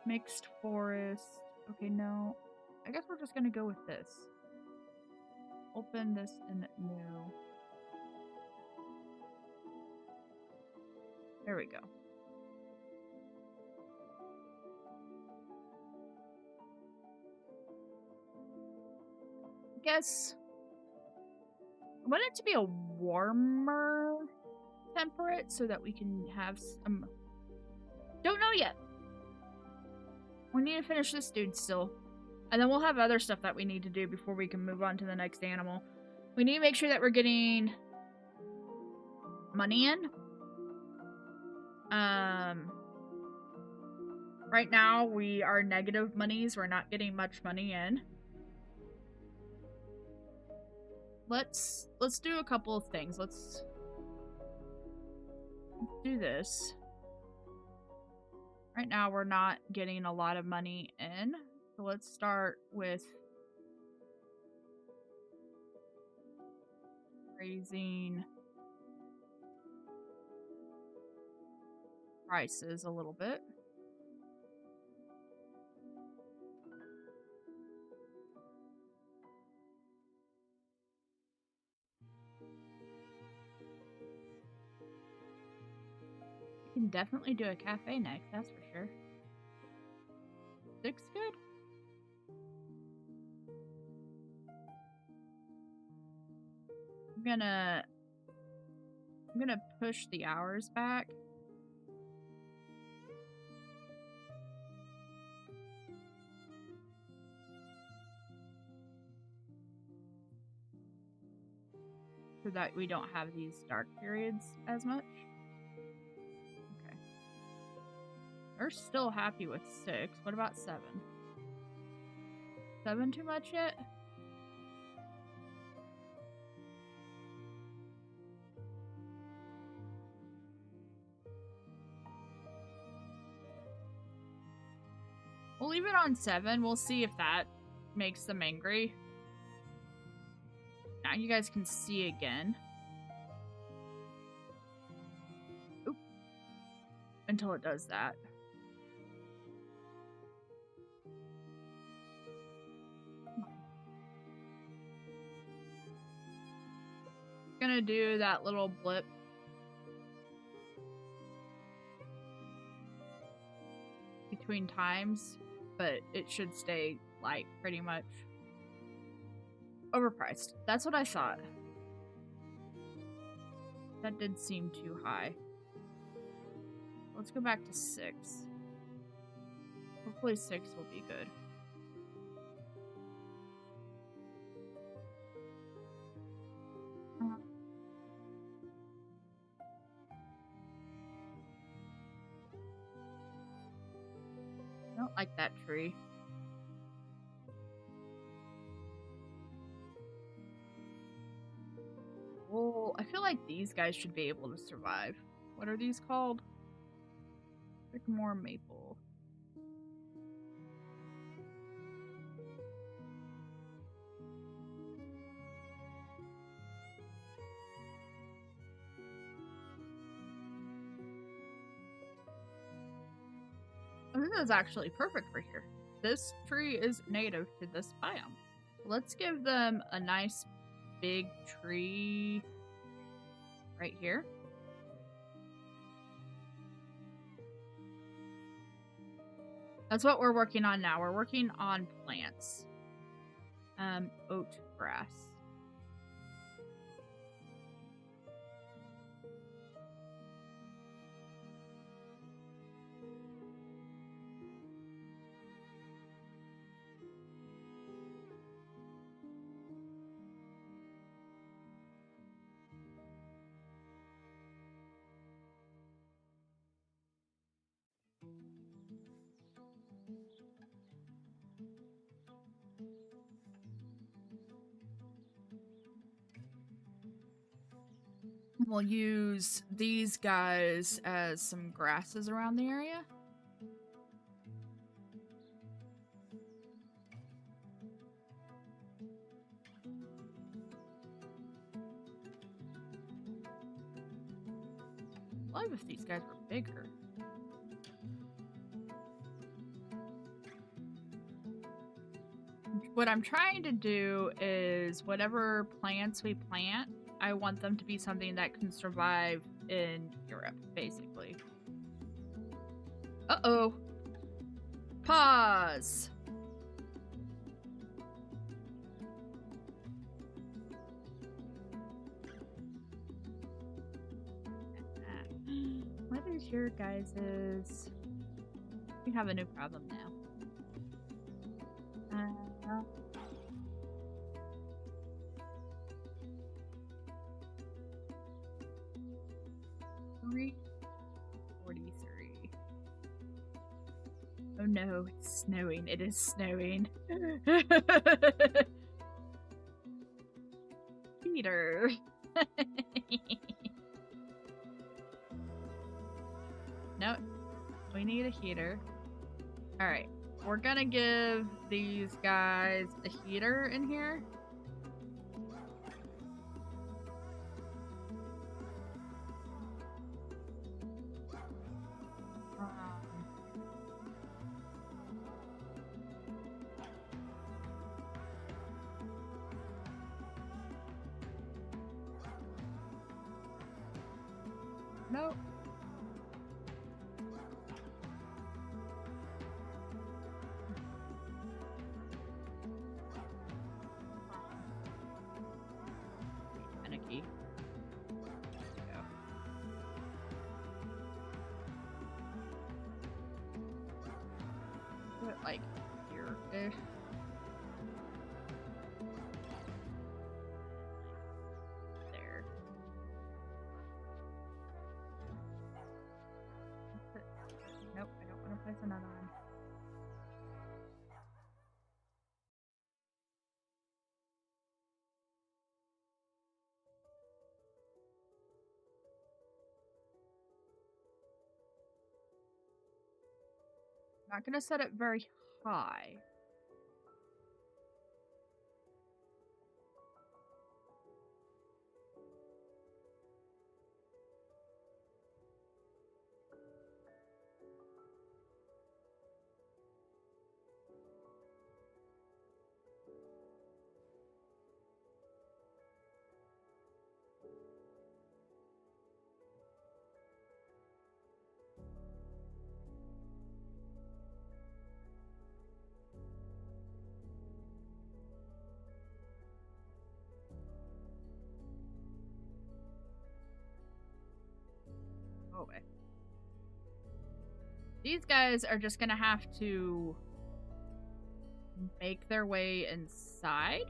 Mixed forest. Okay, no. I guess we're just gonna go with this. Open this in new. There we go. I guess I want it to be a warmer temperate so that we can have some... Don't know yet. We need to finish this dude still. And then we'll have other stuff that we need to do before we can move on to the next animal. We need to make sure that we're getting money in. Right now we are negative monies. We're not getting much money in. Let's do a couple of things. Let's do this. Right now we're not getting a lot of money in. So let's start with raising prices a little bit. We can definitely do a cafe next, that's for sure. Looks good. I'm gonna push the hours back. so that we don't have these dark periods as much. Okay. They're still happy with 6. What about 7? 7 too much yet? We'll leave it on 7. We'll see if that makes them angry. Now you guys can see again. Oop. Until it does that. Gonna do that little blip. Between times, but it should stay light pretty much. Overpriced. That's what I thought. That did seem too high. Let's go back to 6. Hopefully 6 will be good. I don't like that tree. Well, I feel like these guys should be able to survive. What are these called? Sycamore maple. I think that's actually perfect for here. This tree is native to this biome. Let's give them a nice big tree right here. That's what we're working on now. We're working on plants. Oat grass. We'll use these guys as some grasses around the area. I'd love if these guys were bigger. What I'm trying to do is whatever plants we plant, I want them to be something that can survive in Europe, basically. Uh-oh. Pause. What is your guys's? We have a new problem now. Oh no, it's snowing. It is snowing. Peter. No, we need a heater. Alright, we're gonna give these guys a heater in here. Nope. Panicky. Go. Put it like here-ish. There. Not gonna set it very high. Go away. These guys are just gonna have to make their way inside.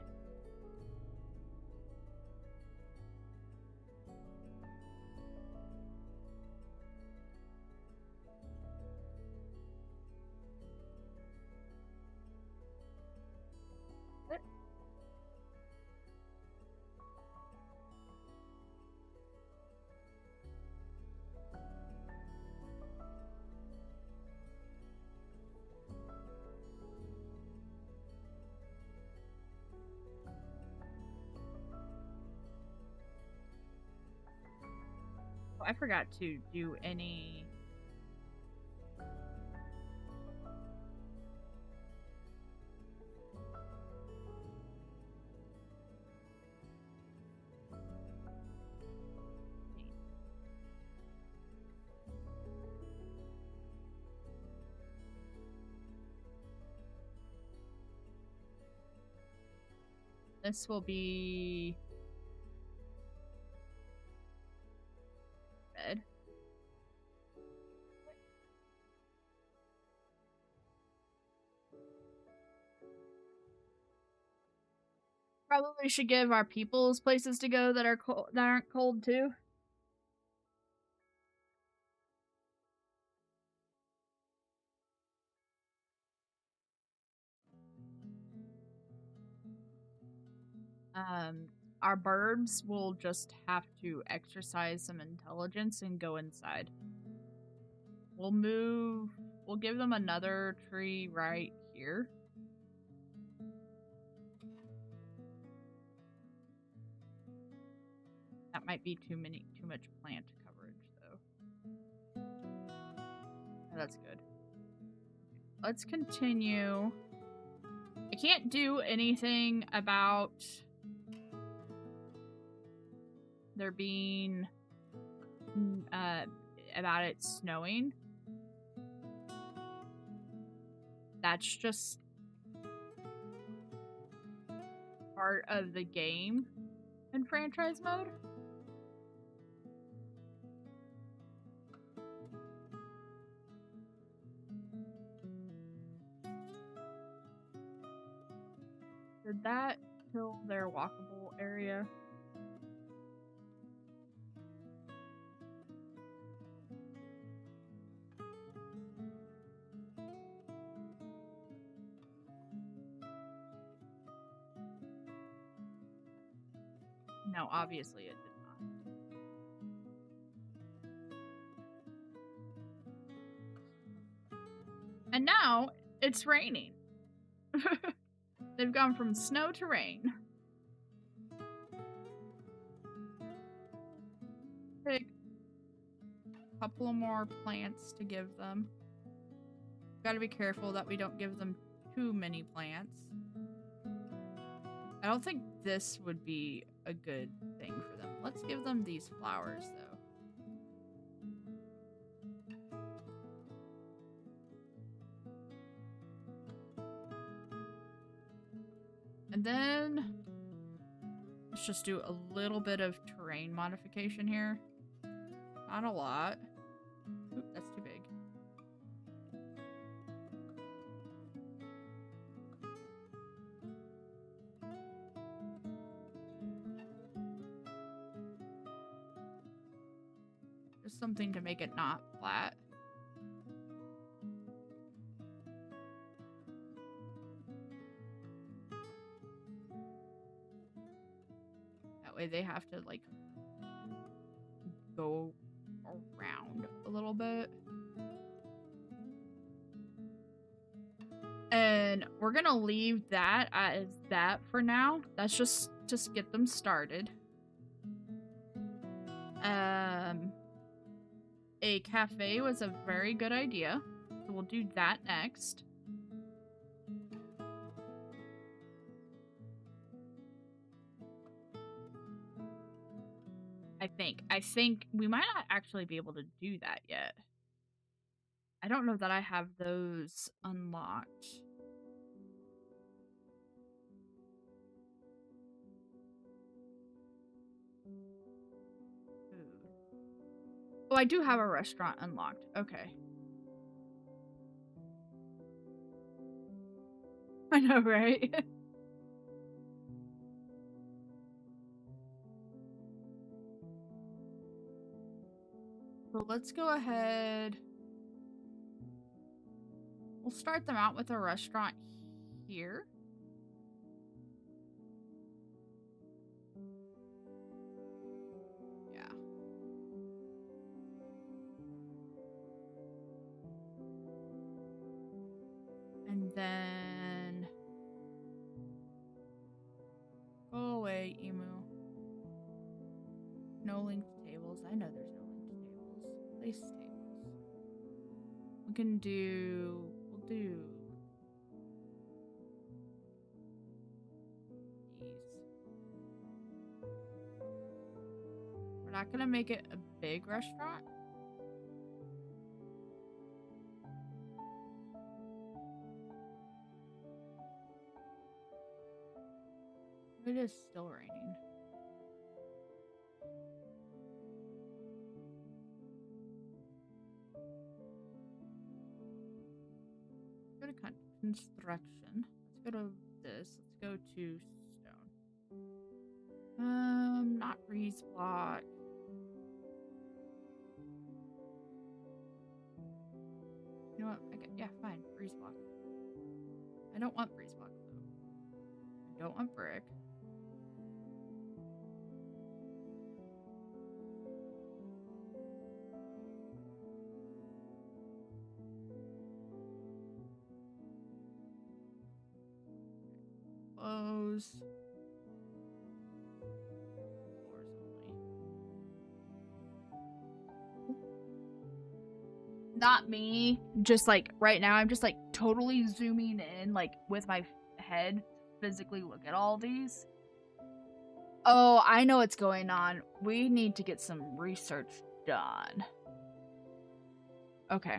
Oh, I forgot to do any... This will be... red. Probably should give our peoples places to go that are cold, that aren't cold too. Our birds will just have to exercise some intelligence and go inside. We'll give them another tree right here. That might be too much plant coverage though. Oh, that's good. Let's continue. I can't do anything about there being about it snowing. That's just part of the game in franchise mode. Did that kill their walkable area? No, obviously it did not. And now it's raining. They've gone from snow to rain. Pick a couple of more plants to give them. Gotta be careful that we don't give them too many plants. I don't think this would be a good thing for them. Let's give them these flowers, though. And then let's just do a little bit of terrain modification here. Not a lot. Oop, that's too big. Just something to make it not flat. That way they have to, like, go around a little bit. gonna leave that as that for now. That's just get them started. A cafe was a very good idea. So we'll do that next. I think we might not actually be able to do that yet. I don't know that I have those unlocked. Food. Oh, I do have a restaurant unlocked. Okay. I know, right? So let's go ahead. We'll start them out with a restaurant here. Yeah. And then... Go away, Emu. No linked tables. I know there's no linked tables. Place tables. We can do... We'll do... these. We're not gonna make it a big restaurant. It is still raining. Go to construction. Let's go to this. Let's go to stone. Not breeze block. You know what? Yeah, fine. Breeze block. I don't want breeze block though. I don't want brick. Close. Floors only. Not me. Just like right now, I'm just like totally zooming in, like with my head, physically look at all these. Oh, I know what's going on. We need to get some research done. Okay.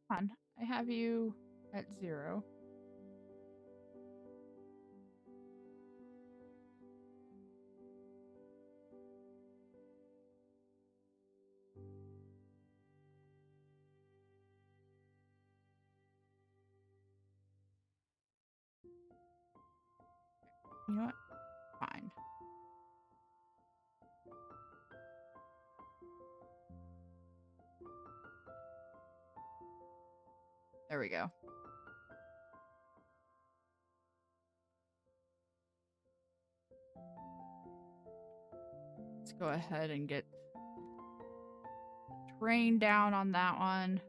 Come on. I have you at 0. You know what? Fine. There we go. Let's go ahead and get the terrain down on that one.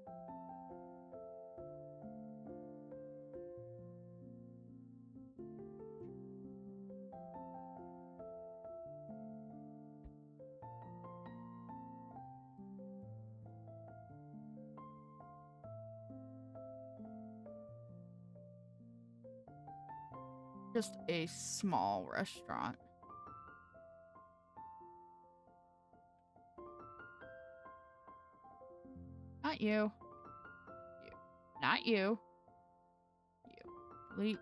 Just a small restaurant. Not you. You. Not you. You. Delete.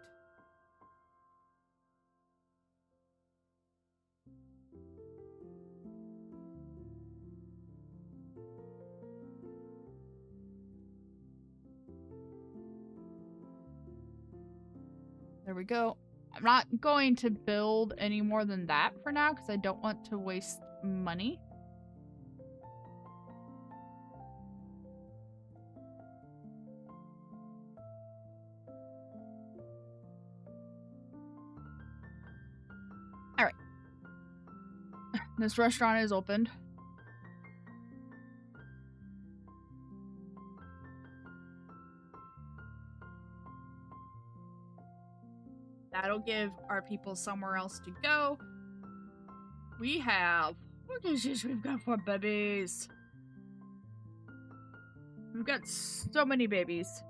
There we go. I'm not going to build any more than that for now because I don't want to waste money. This restaurant is opened. That'll give our people somewhere else to go. We have... What is this? We've got 4 babies. We've got so many babies.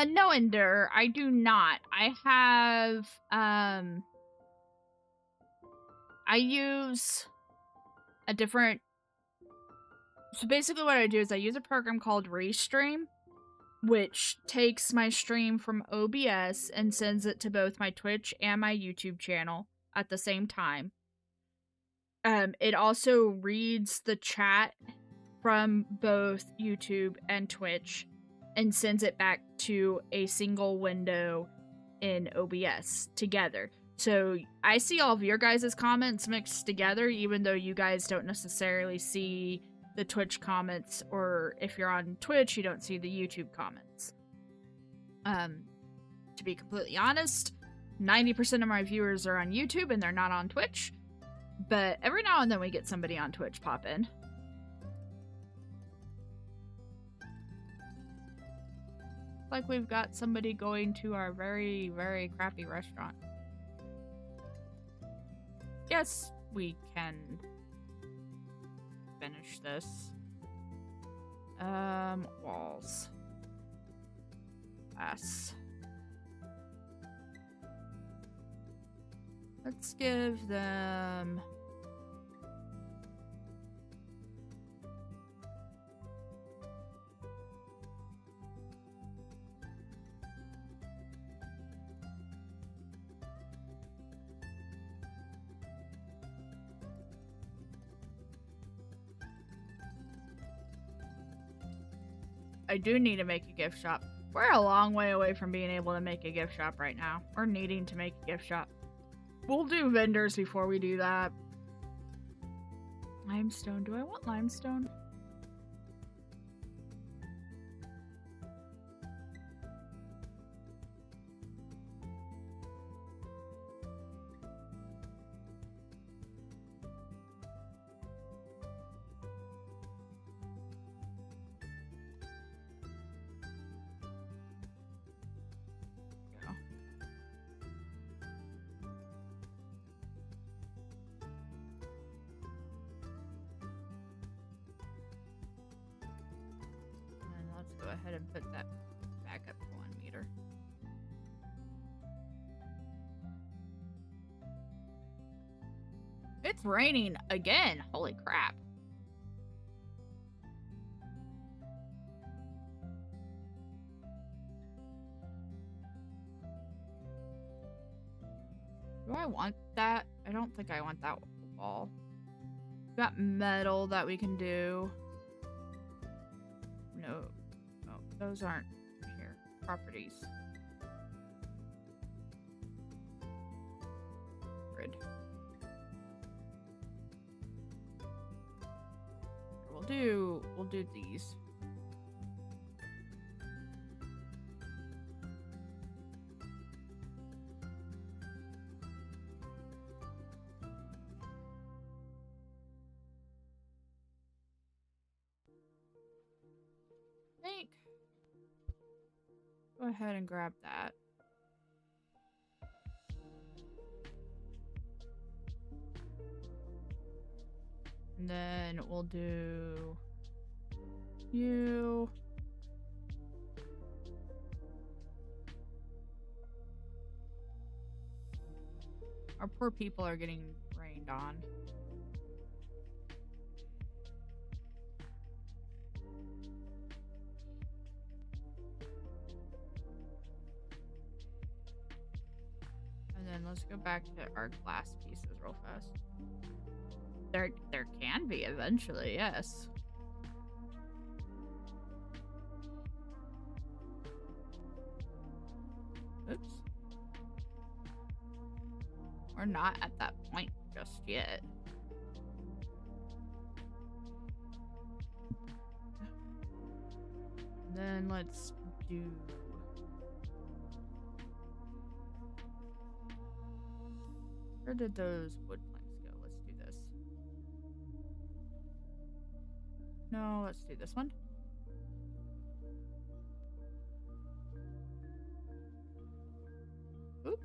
No, Ender, I do not. I have, I use a different... So basically what I do is I use a program called Restream, which takes my stream from OBS and sends it to both my Twitch and my YouTube channel at the same time. It also reads the chat from both YouTube and Twitch and sends it back to a single window in OBS together. So I see all of your guys' comments mixed together, even though you guys don't necessarily see the Twitch comments, or if you're on Twitch, you don't see the YouTube comments. To be completely honest, 90% of my viewers are on YouTube and they're not on Twitch, but every now and then we get somebody on Twitch pop in. Like we've got somebody going to our very, very crappy restaurant. Yes, we can finish this. Walls. Yes. Let's give them... I do need to make a gift shop. We're a long way away from being able to make a gift shop right now. Or needing to make a gift shop. We'll do vendors before we do that. Limestone. Do I want limestone? Go ahead and put that back up to 1 meter. It's raining again. Holy crap. Do I want that? I don't think I want that wall. We've got metal that we can do. No. Those aren't here. Properties. Grid. We'll do these. Go ahead and grab that. And then we'll do you. Our poor people are getting rained on. Let's go back to our glass pieces real fast. There can be eventually, yes. Oops. We're not at that point just yet. Then let's do... Where did those wood planks go? Let's do this. No, let's do this one. Oop.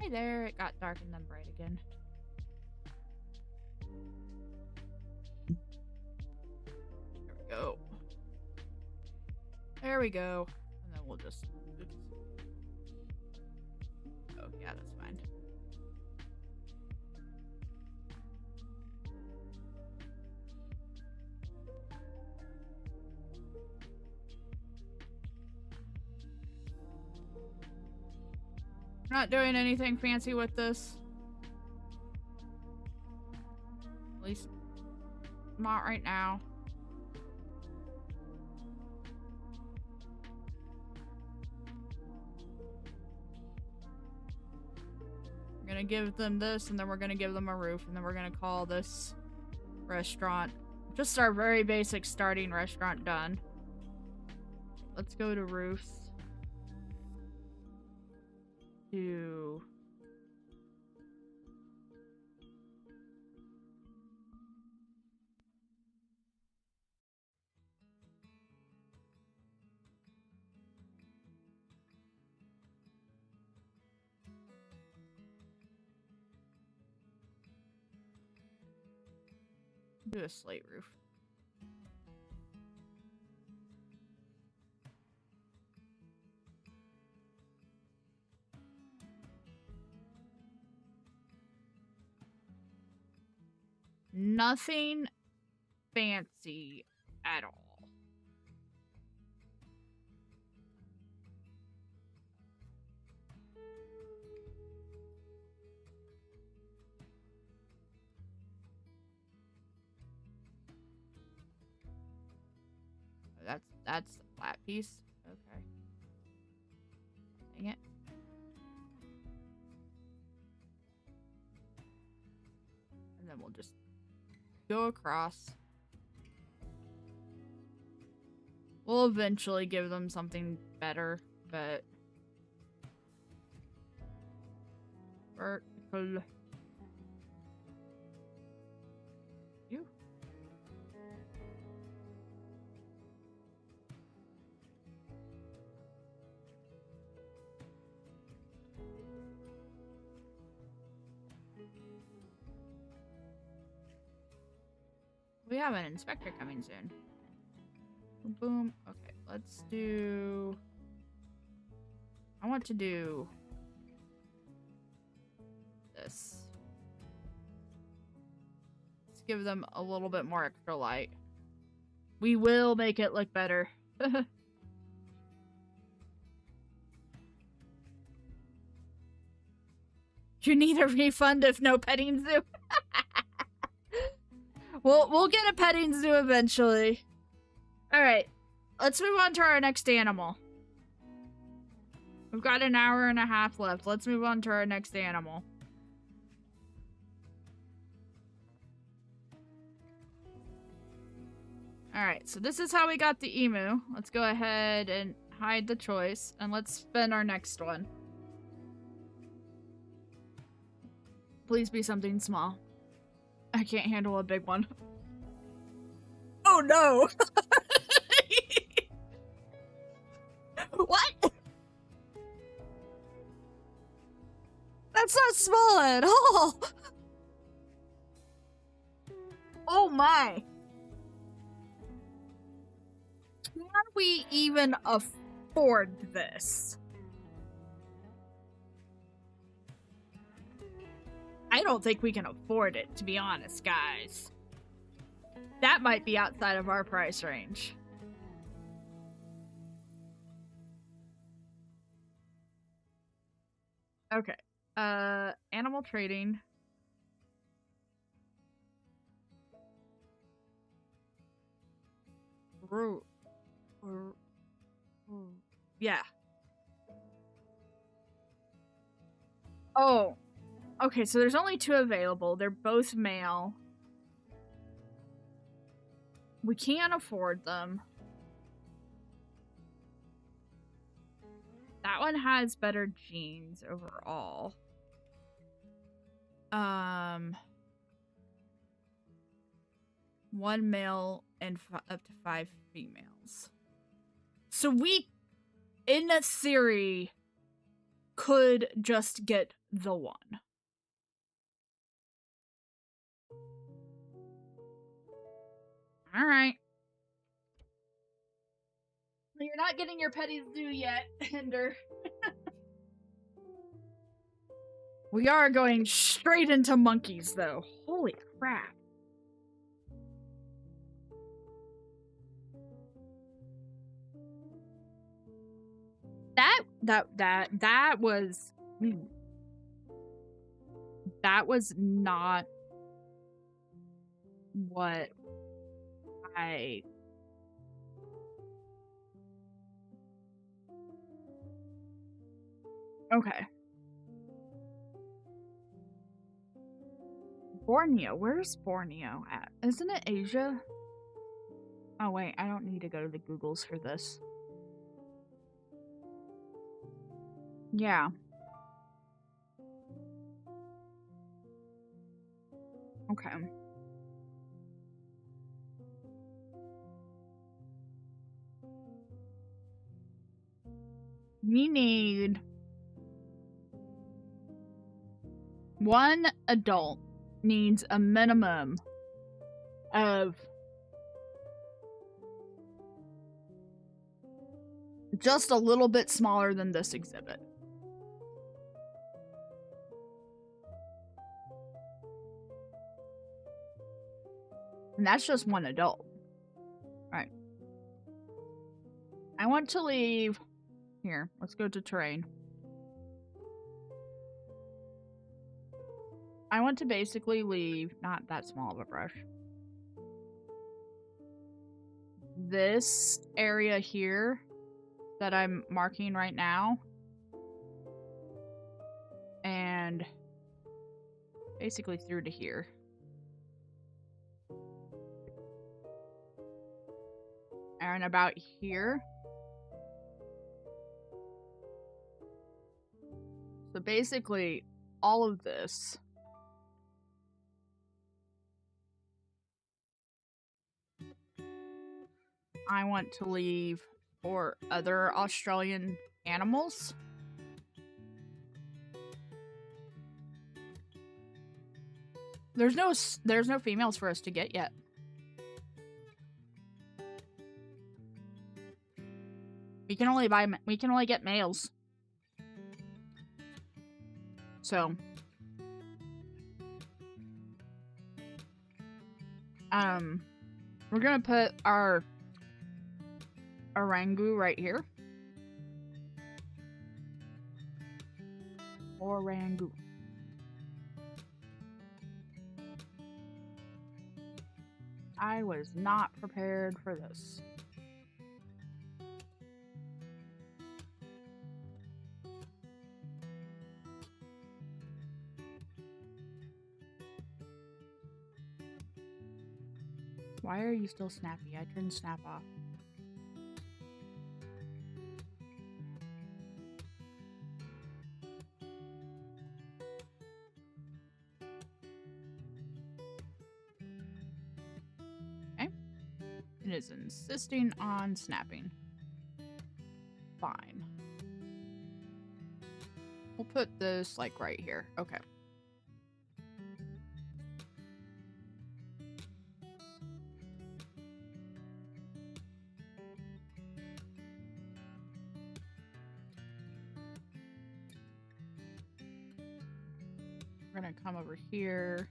Hey there, it got dark and then bright again. There we go. There we go. And then we'll just... Oops. Oh, yeah, that's fine. Not doing anything fancy with this. At least not right now. We're gonna give them this, and then we're gonna give them a roof, and then we're gonna call this restaurant just our very basic starting restaurant done. Let's go to roofs. To do a slate roof. Nothing fancy at all. That's the flat piece. Okay. Dang it. And then we'll just go across. We'll eventually give them something better, but vertical. You. We have an inspector coming soon. Boom, boom. Okay, let's do... I want to do... this. Let's give them a little bit more extra light. We will make it look better. Do you need a refund if no petting zoo? We'll get a petting zoo eventually. Alright. Let's move on to our next animal. We've got an hour and a half left. Let's move on to our next animal. Alright, so this is how we got the emu. Let's go ahead and hide the choice. And let's spin our next one. Please be something small. I can't handle a big one. Oh no! What? That's not small at all! Oh my! Can we even afford this? I don't think we can afford it, to be honest, guys. That might be outside of our price range. Okay. Animal trading. Yeah, Oh, okay, so there's only 2 available. They're both male. We can't afford them. That one has better genes overall. One male and up to 5 females. So we, in a theory, could just get the one. All right. You're not getting your petties due yet, Hinder. We are going straight into monkeys, though. Holy crap. That was... That was not what I... Okay. Borneo. Where's Borneo at? Isn't it Asia? Oh, wait. I don't need to go to the Googles for this. Yeah. Okay. We need... One adult needs a minimum of just a little bit smaller than this exhibit. And that's just one adult. Alright. I want to leave... Here, let's go to terrain. I want to basically leave... Not that small of a brush. This area here that I'm marking right now. And basically through to here. And about here. So basically, all of this. I want to leave for other Australian animals. There's no females for us to get yet. We can only get males. So we're gonna put our Orangu right here. Orangu. I was not prepared for this. Why are you still snappy? I turned snap off. Okay. It is insisting on snapping. Fine. We'll put this like right here. Okay. We're gonna come over here.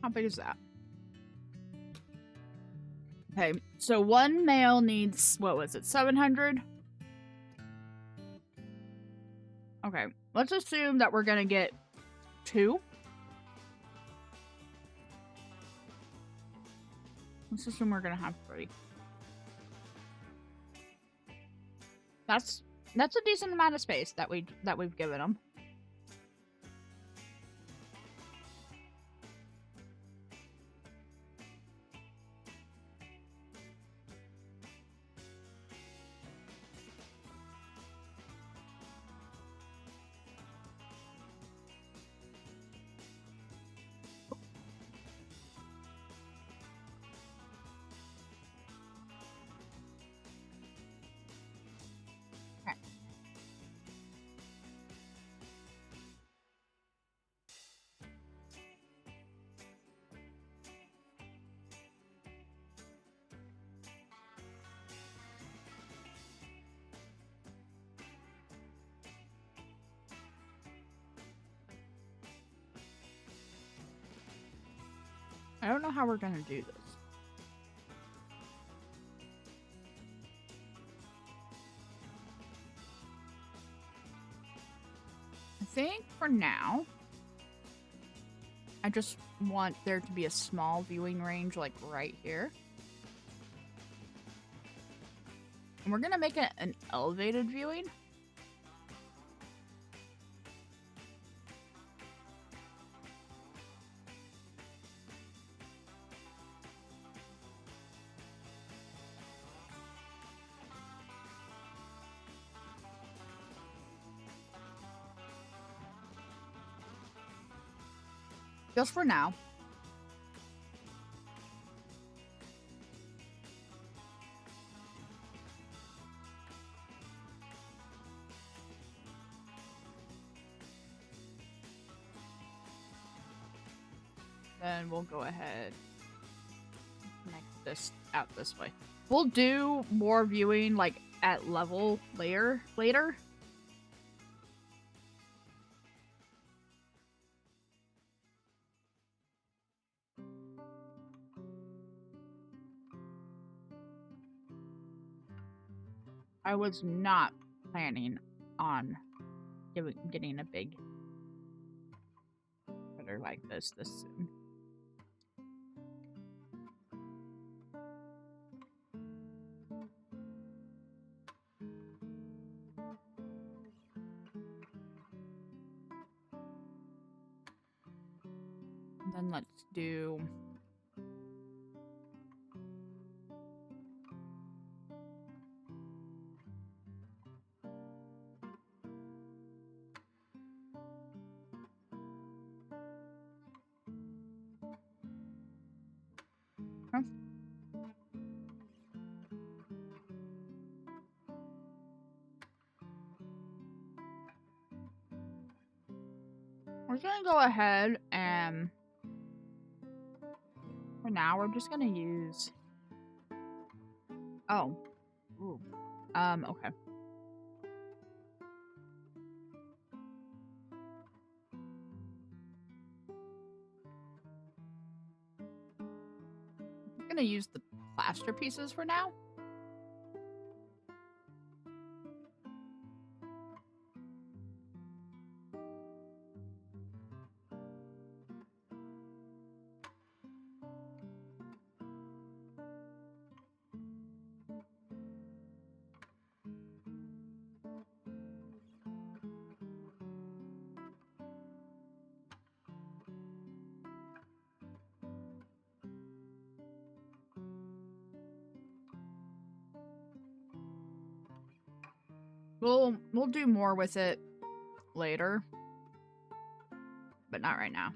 How big is that? Okay, so one male needs, what was it, 700? Okay, let's assume that we're gonna get 2. Let's assume we're gonna have 3. That's a decent amount of space that we've given them. I don't know how we're gonna do this. I think for now, I just want there to be a small viewing range, like right here. And we're gonna make it an elevated viewing. Just for now. Then we'll go ahead and connect this out this way. We'll do more viewing like at level later. I was not planning on getting a big critter like this soon. And then let's do... Huh? We're gonna go ahead and... For now, we're just gonna use... Oh. Ooh. Okay. I'm gonna use the plaster pieces for now. We'll do more with it later, but not right now.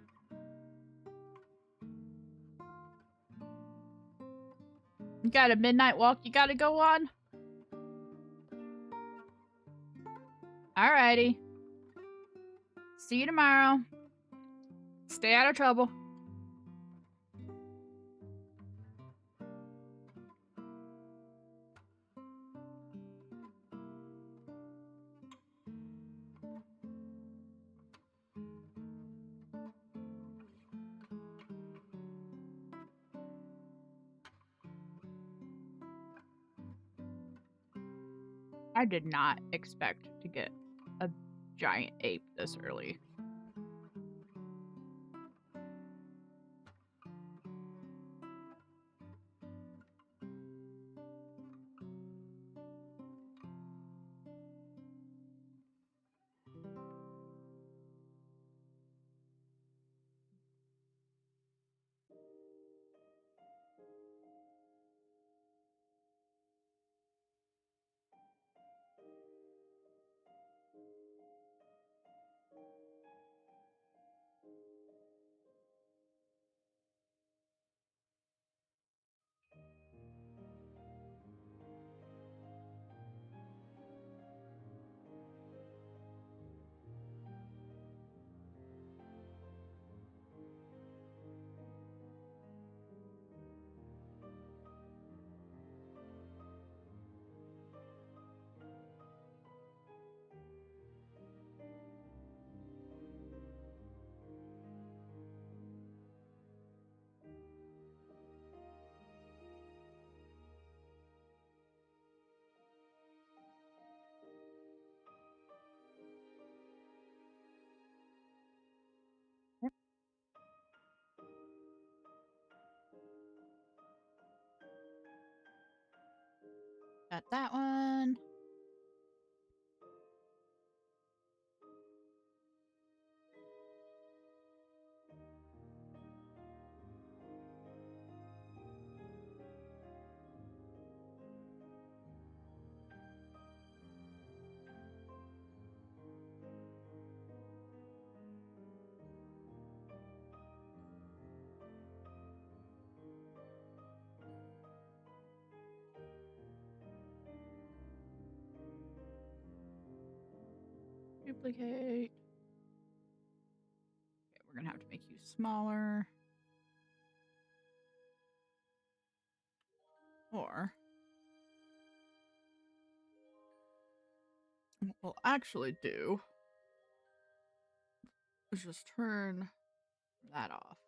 You got a midnight walk you gotta go on? Alrighty. See you tomorrow. Stay out of trouble. I did not expect to get a giant ape this early. Got that one. Duplicate. Okay, we're gonna have to make you smaller. Or what we'll actually do is just turn that off.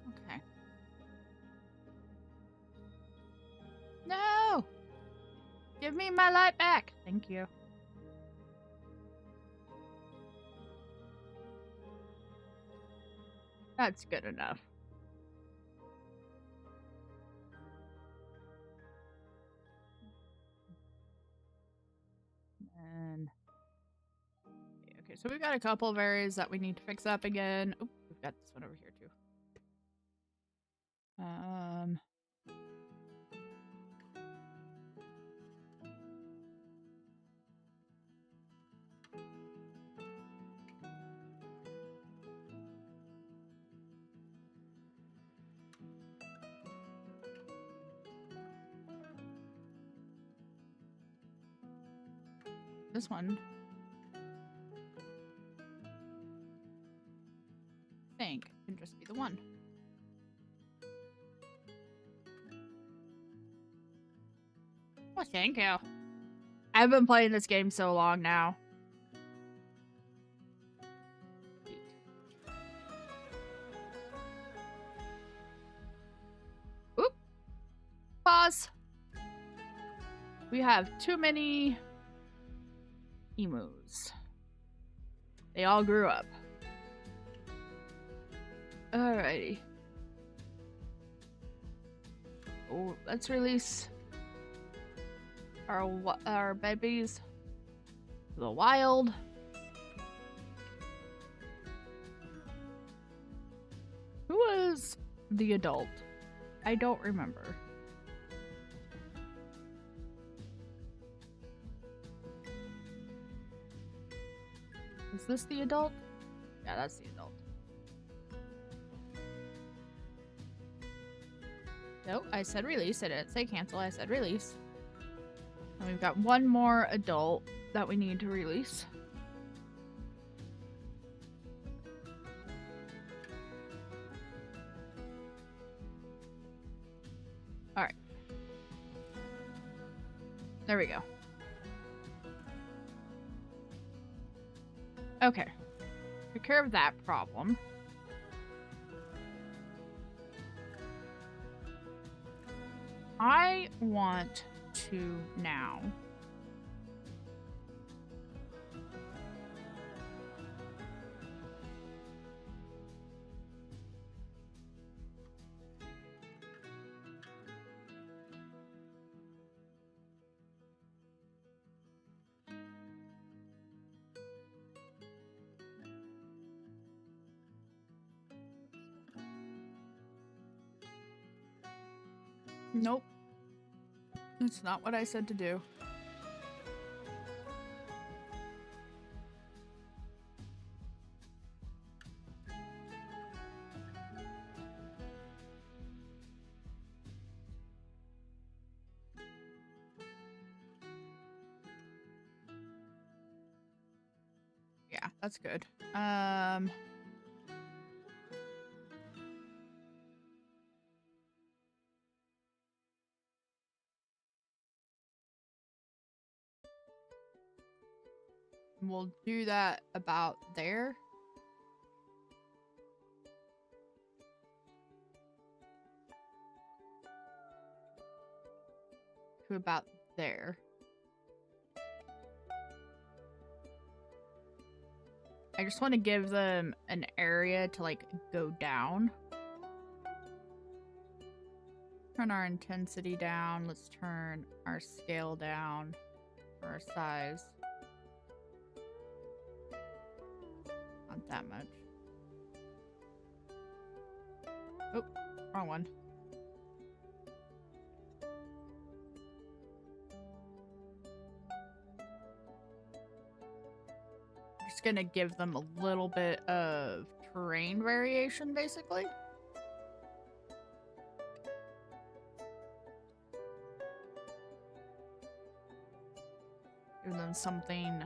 Okay. No! Give me my light back! Thank you. That's good enough. And okay, so we've got a couple of areas that we need to fix up again. Oop, we've got this one over here too. This one, I think, can just be the one. Oh, thank you. I've been playing this game so long now. Oop. Pause. We have too many emus. They all grew up. Alrighty. Oh, let's release our babies to the wild. Who was the adult? I don't remember. Is this the adult? Yeah, that's the adult. Nope, I said release. I didn't say cancel. I said release. And we've got one more adult that we need to release. Alright. There we go. Okay. Took care of that problem. I want to now Nope. That's not what I said to do. Yeah, that's good. We'll do that about there. To about there. I just want to give them an area to, like, go down. Turn our intensity down. Let's turn our scale down for our size. Not that much. Oh, wrong one. Just gonna give them a little bit of terrain variation, basically. Give them something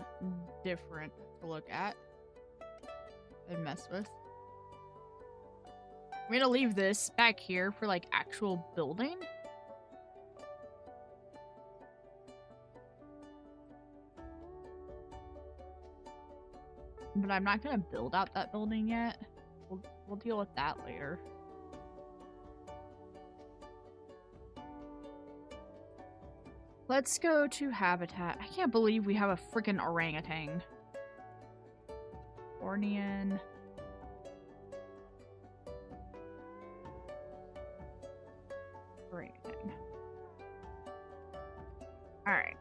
different to look at and mess with. I'm gonna leave this back here for, like, actual building. But I'm not gonna build out that building yet. We'll deal with that later. Let's go to habitat. I can't believe we have a freaking orangutan. Ornian. Orangutan. Alright.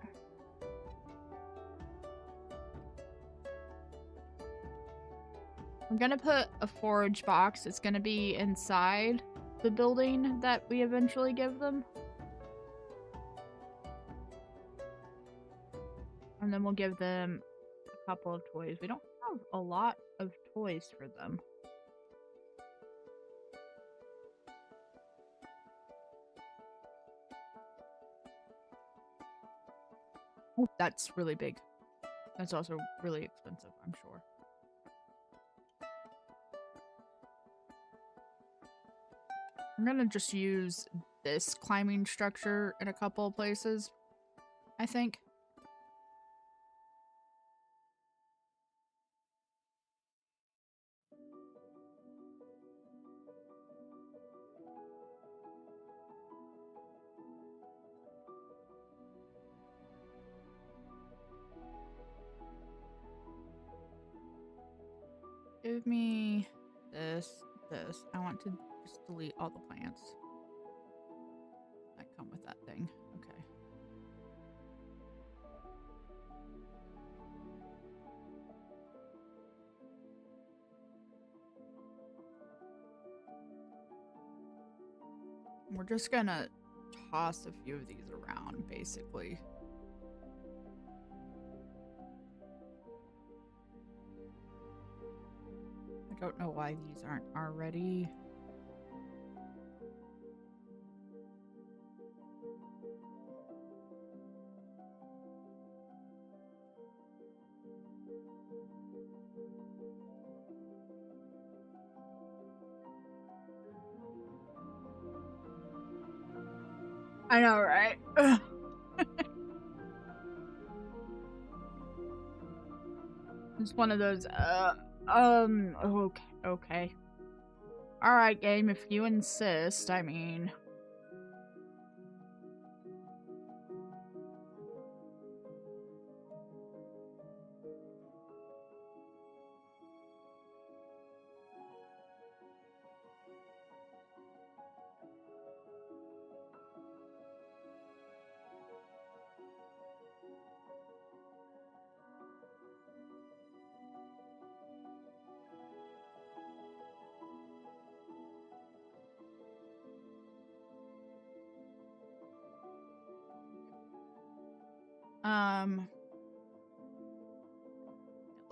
I'm gonna put a forage box. It's gonna be inside the building that we eventually give them. And then we'll give them a couple of toys. We don't have a lot of toys for them. Oh, that's really big. That's also really expensive, I'm sure. I'm gonna just use this climbing structure in a couple of places, I think. Give me this. I want to just delete all the plants that come with that thing. Okay. We're just gonna toss a few of these around, basically. don't know why these aren't already. I know, right? It's one of those, okay. Alright, game, if you insist, I mean...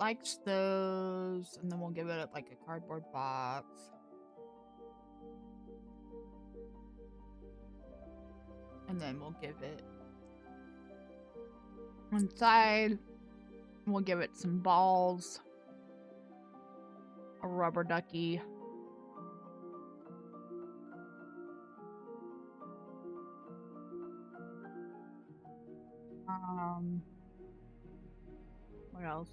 It likes those, and then we'll give it like a cardboard box. And then we'll give it one side. We'll give it some balls. A rubber ducky. What else?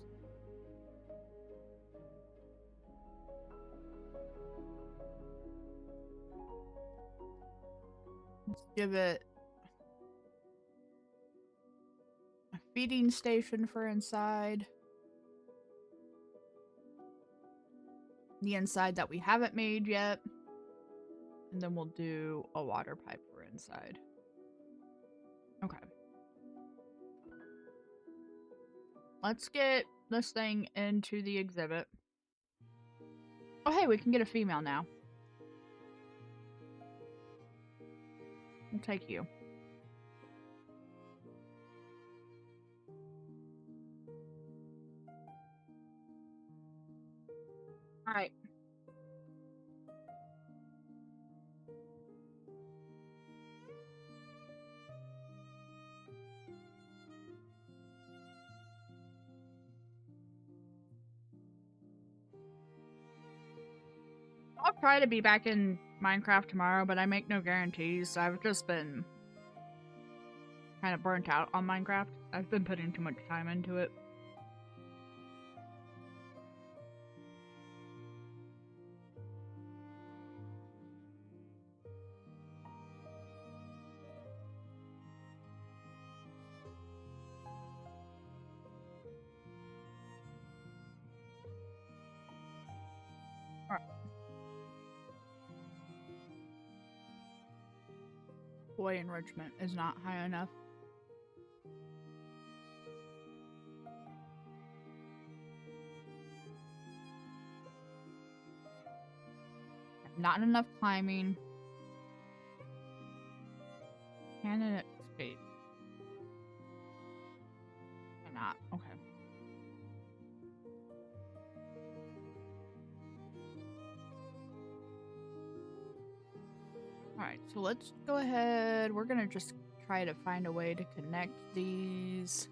Let's give it a feeding station for inside. The inside that we haven't made yet. And then we'll do a water pipe for inside. Okay. Let's get this thing into the exhibit. Oh, hey, we can get a female now. We'll take you. Alright. I'll try to be back in Minecraft tomorrow, but I make no guarantees. I've just been kind of burnt out on Minecraft. I've been putting too much time into it. Boy enrichment is not high enough. Not enough climbing. Candidate escape. Not. Okay. Alright, so let's go ahead. We're gonna just try to find a way to connect these.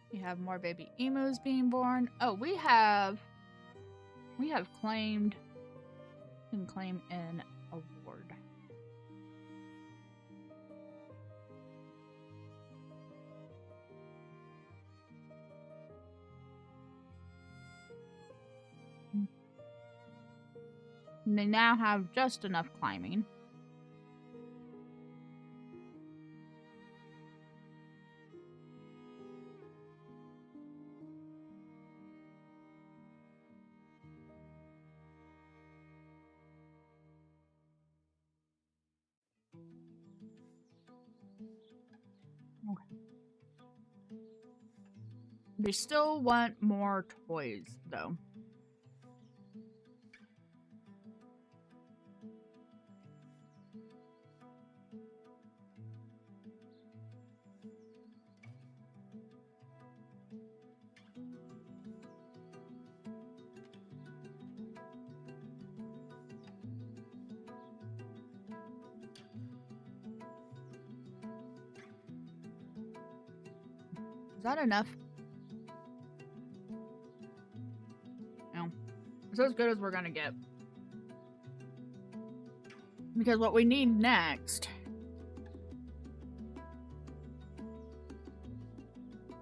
We have more baby emus being born. Oh, we have claimed can claim an award. And they now have just enough climbing. Okay. They still want more toys, though. Is that enough? No. It's as good as we're gonna get. Because what we need next...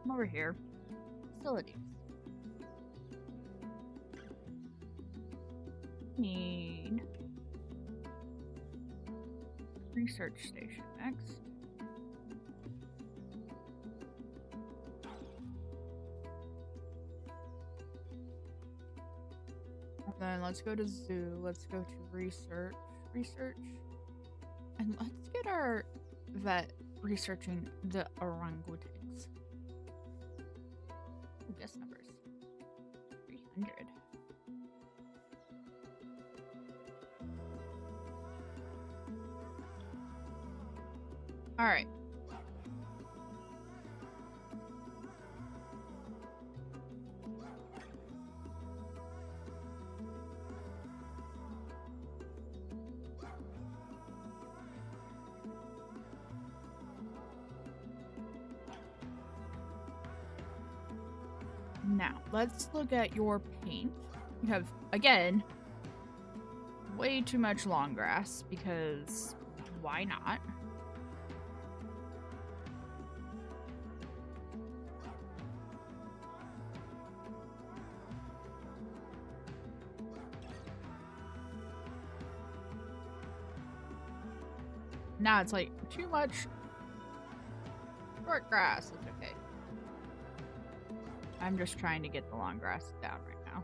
Come over here. Facilities. Need... Research station next. And then let's go to zoo. Let's go to research. And let's get our vet researching the orangutans. Ooh, guess numbers. 300. All right. Now, let's look at your paint. You have, again, way too much long grass because why not? Now it's like too much short grass. It's okay. I'm just trying to get the long grass down right now.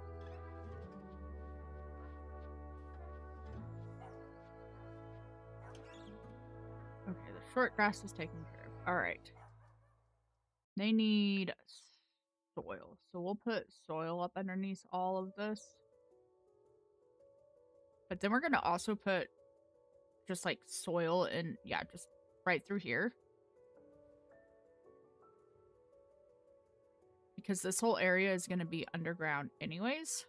Okay, the short grass is taken care of. All right. They need soil. So we'll put soil up underneath all of this. But then we're going to also put just like soil and yeah, just right through here. Because this whole area is going to be underground anyways.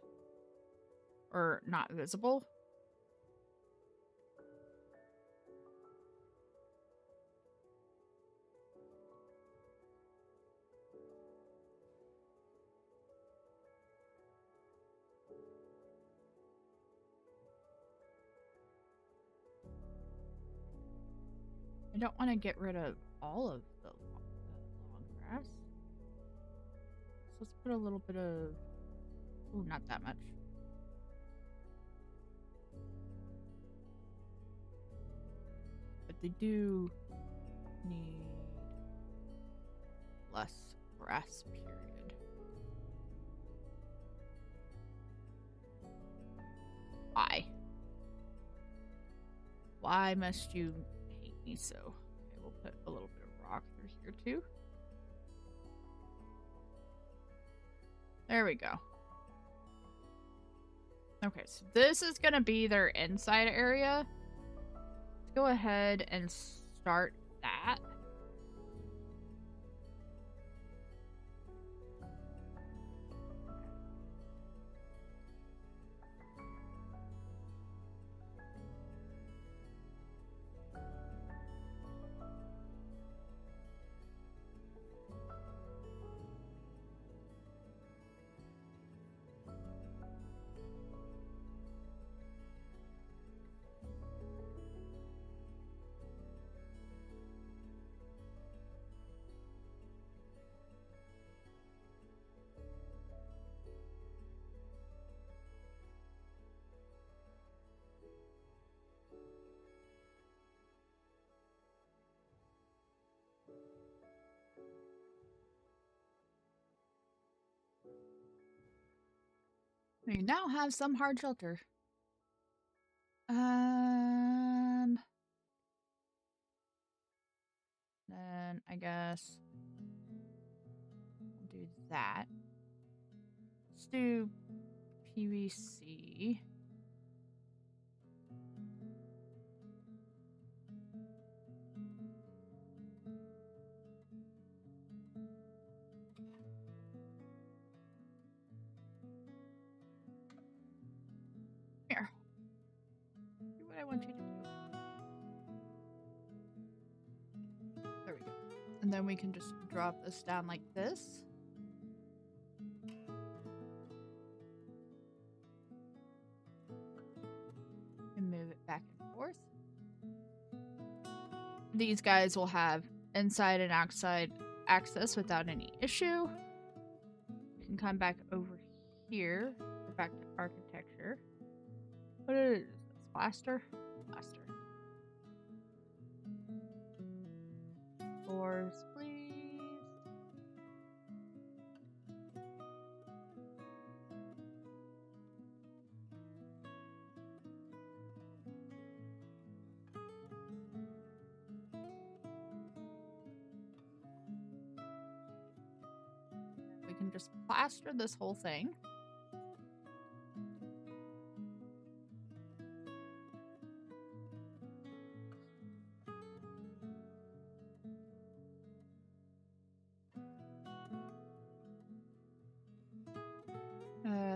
Or not visible. I don't want to get rid of all of the long grass. So let's put a little bit of... Ooh, not that much. But they do need less grass, period. Why? Why must you hate me so? Okay, we'll put a little bit of rock through here too. There we go. Okay, so this is gonna be their inside area. Let's go ahead and start that. We now have some hard shelter. Then I guess we'll do that. Let's do PVC. Here. Do what I want you to do. There we go. And then we can just drop this down like this. And move it back and forth. These guys will have inside and outside access without any issue. We can come back over here. Go back to architecture. What is this? Plaster? Plaster. Floors, please. We can just plaster this whole thing.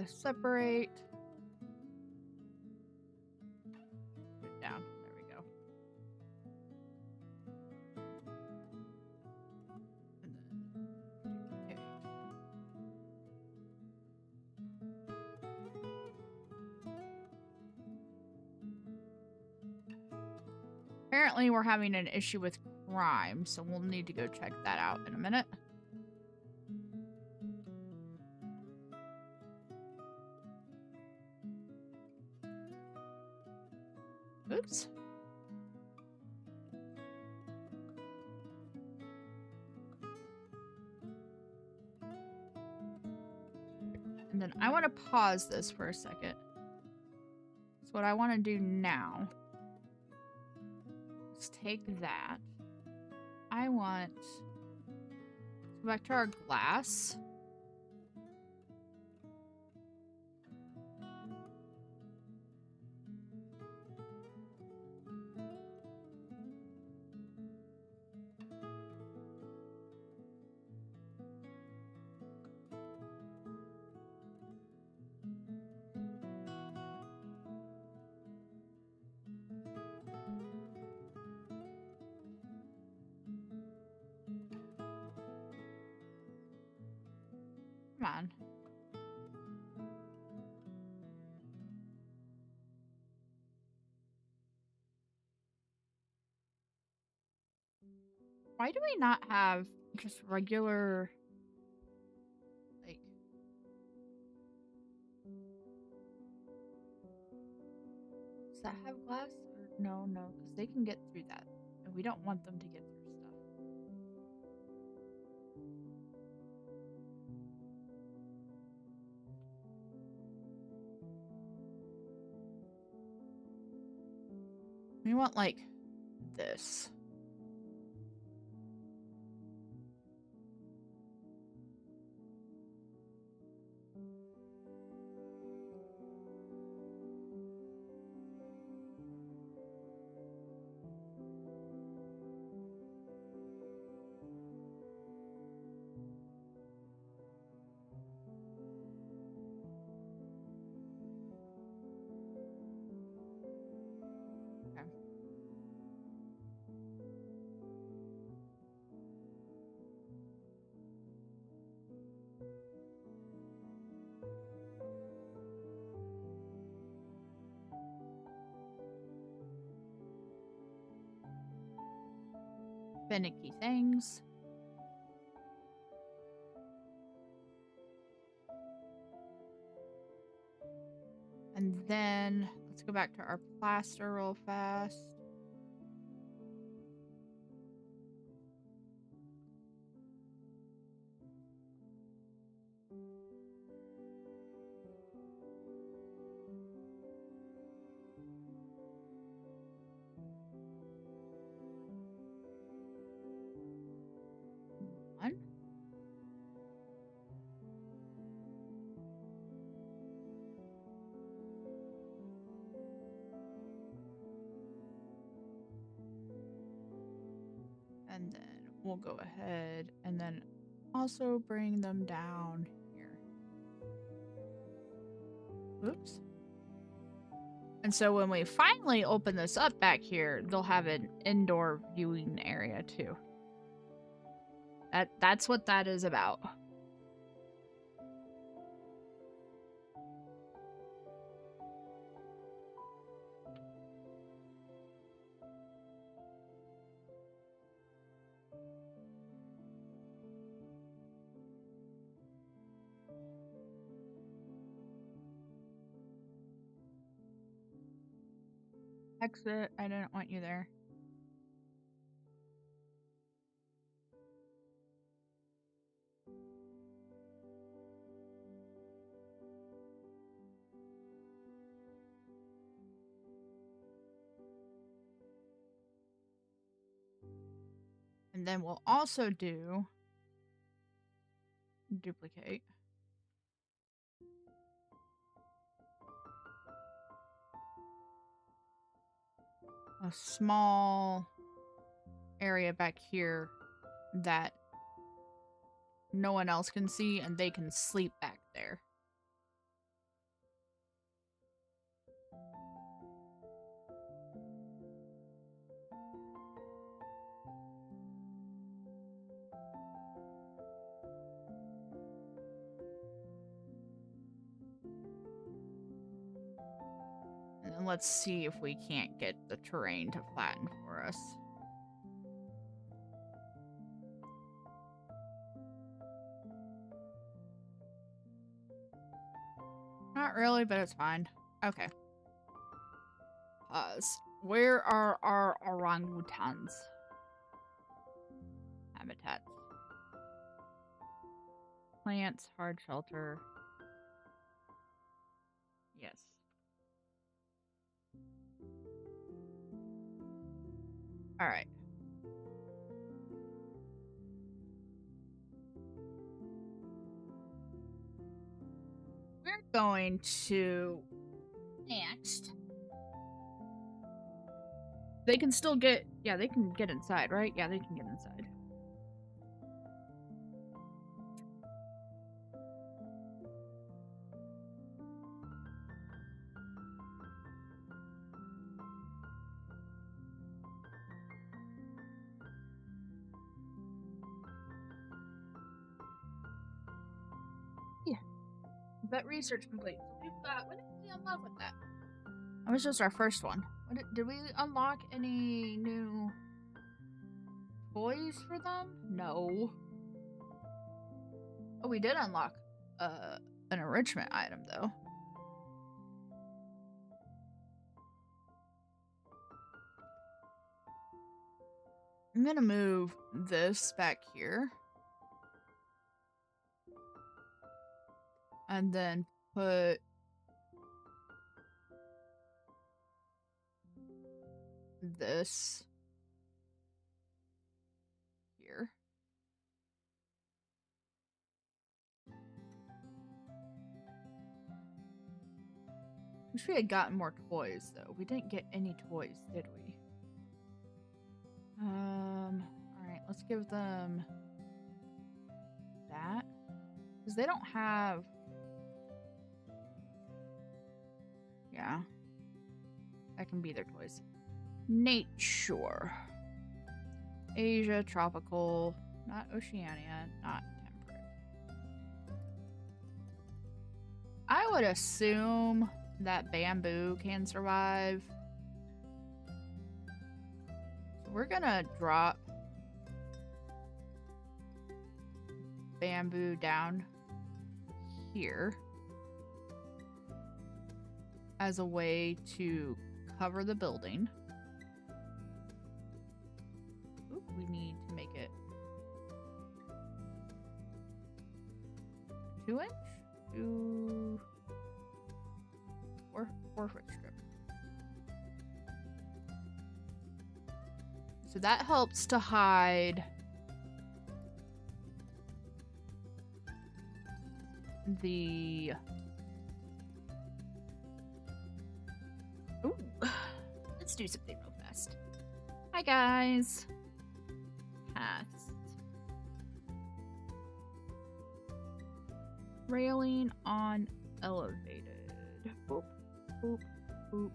Separate. Put it down. There we go. And then duplicate. Apparently we're having an issue with crime, so we'll need to go check that out in a minute. Oops. And then I want to pause this for a second. So what I want to do now is take that. I want to go back to our glass. Come on. Why do we not have just regular, like... Does that have glass? Or no, because they can get through that. And we don't want them to get through stuff. We want, like, this. Finicky things. And then let's go back to our plaster real fast. we'll go ahead and then also bring them down here. Oops. And so when we finally open this up back here, they'll have an indoor viewing area too. That's what that is about. Exit. I didn't want you there. And then we'll also do duplicate. A small area back here that no one else can see, and they can sleep back there. And then let's see if we can't get the terrain to flatten for us. Not really, but it's fine. Okay. Pause. Where are our orangutans? Habitats. Plants, hard shelter. Yes. Alright. We're going to next. They can still get, yeah, they can get inside, right? Yeah, they can get inside. Yeah. Vet research complete. We've got, what did we unlock with that? That was just our first one. Did we unlock any new toys for them? No. Oh, we did unlock an enrichment item though. I'm gonna move this back here. And then put this here. Wish we had gotten more toys though. We didn't get any toys, did we? Alright, let's give them that. Because they don't have... Yeah. That can be their toys. Nature. Asia, tropical, not Oceania, not temperate. I would assume that bamboo can survive. So we're gonna drop bamboo down here as a way to cover the building. Ooh, we need to make it 2 inch? 4 foot strip. So that helps to hide the... Ooh. Let's do something real fast. Hi guys. Paths. Railing on elevated. Boop, boop, boop.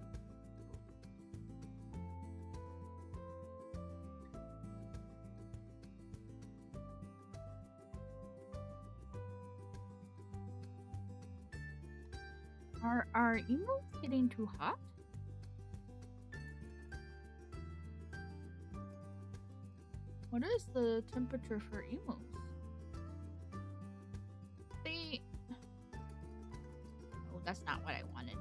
Are emos getting too hot? What is the temperature for emos? See? Oh, that's not what I wanted.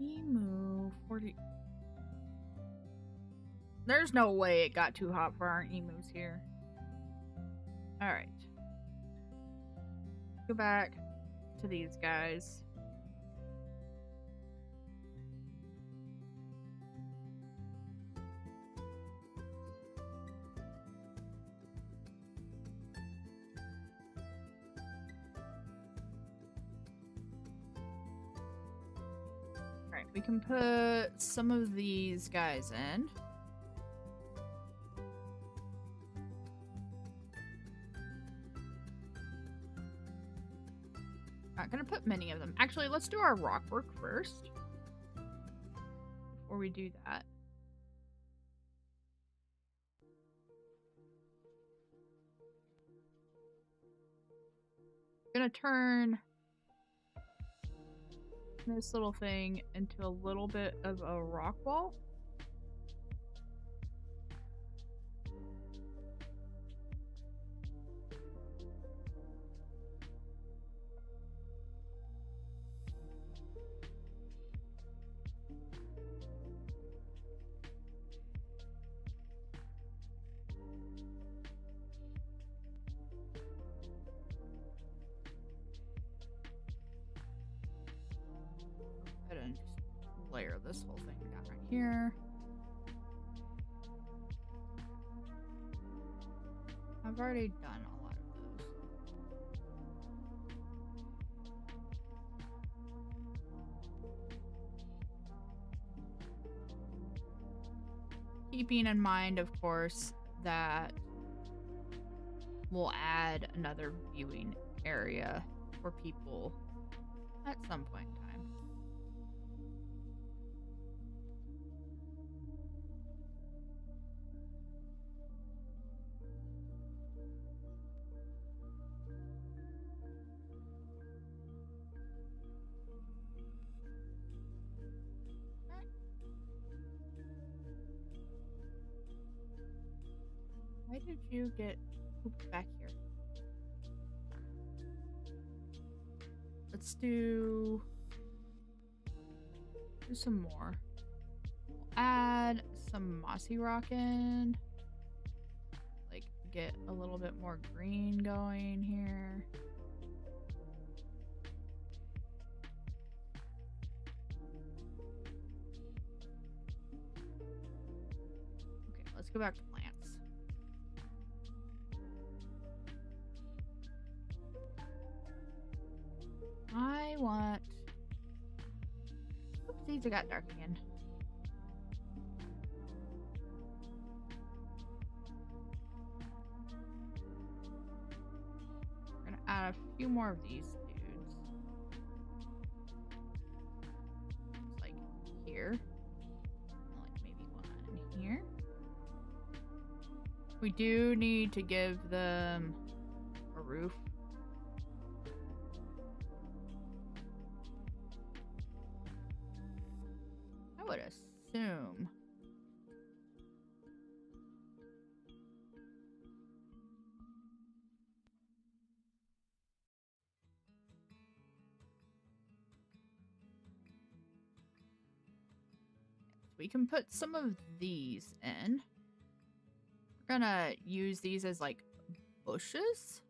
Emu 40. There's no way it got too hot for our emus here. Alright. Go back to these guys. Alright, we can put some of these guys in. Not gonna put many of them. Actually, let's do our rock work first. Before we do that. I'm gonna turn this little thing into a little bit of a rock wall. And just layer this whole thing down right here. I've already done a lot of those. Keeping in mind, of course, that we'll add another viewing area for people at some point in time. Why did you get pooped back here? Let's do some more. We'll add some mossy rock in. Like, get a little bit more green going here. Okay, let's go back to plants. I want... Oopsies, I got dark again. We're gonna add a few more of these dudes. Just like here. Like maybe one here. We do need to give them a roof. I would assume. We can put some of these in. We're gonna use these as like bushes.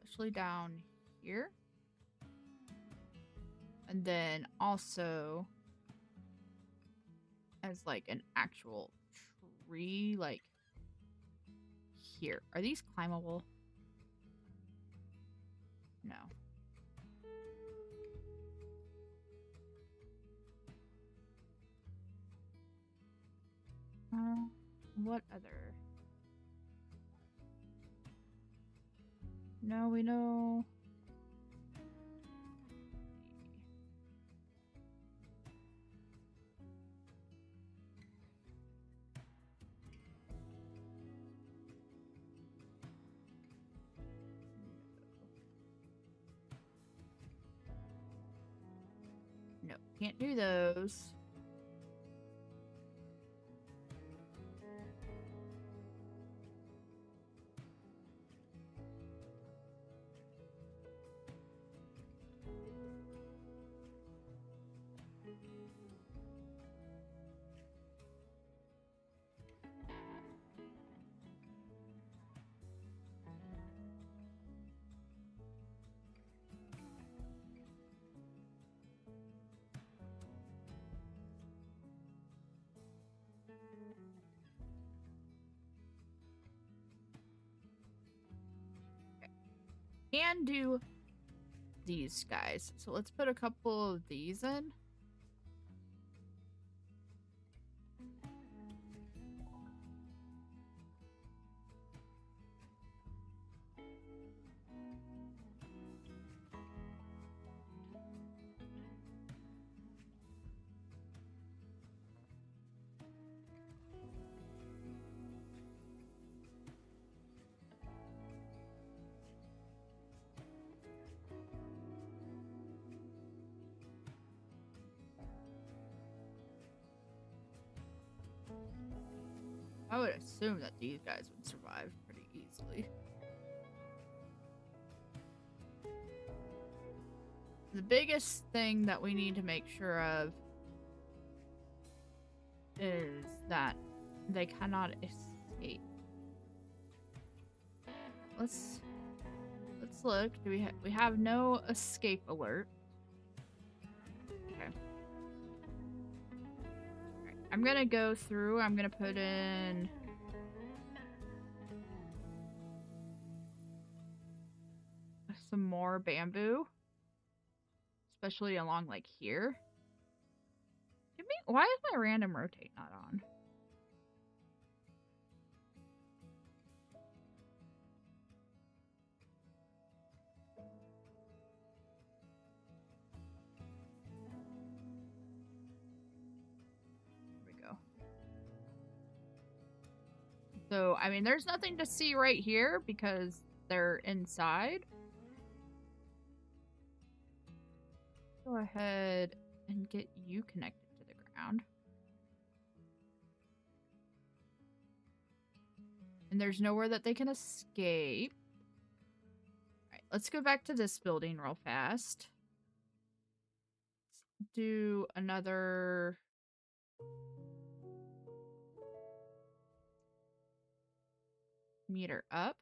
Especially down here. And then also as like an actual tree, like here. Are these climbable? No. What other? No, we know. No, can't do those. Can do these guys. So let's put a couple of these in. I would assume that these guys would survive pretty easily. The biggest thing that we need to make sure of is that they cannot escape. Let's look. Do we have no escape alert? Okay. Alright, I'm gonna go through. I'm gonna put in some more bamboo, especially along like here. Why is my random rotate not on? So, I mean, there's nothing to see right here because they're inside. Go ahead and get you connected to the ground. And there's nowhere that they can escape. Alright, let's go back to this building real fast. Let's do another... meter up.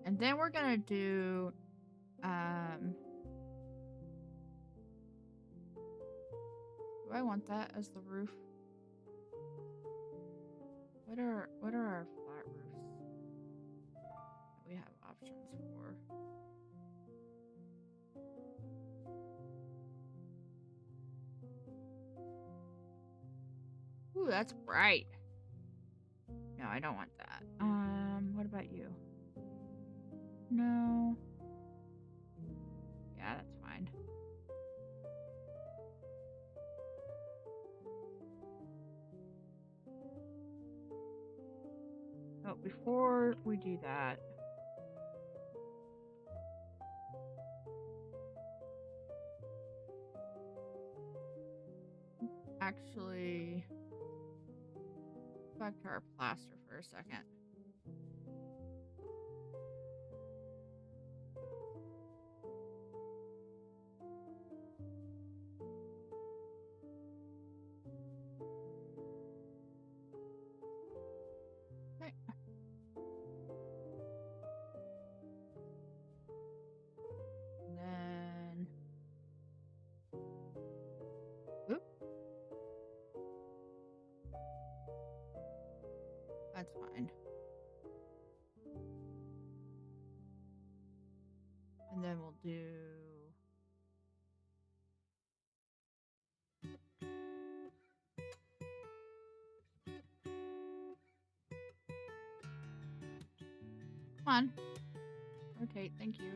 And then we're gonna do do I want that as the roof? What are our flat roofs that we have options for? Ooh, that's bright. No, I don't want that. What about you? No. Yeah, that's fine. Oh, before we do that, actually, back to our plaster for a second. That's fine. And then we'll do... Come on. Rotate, thank you.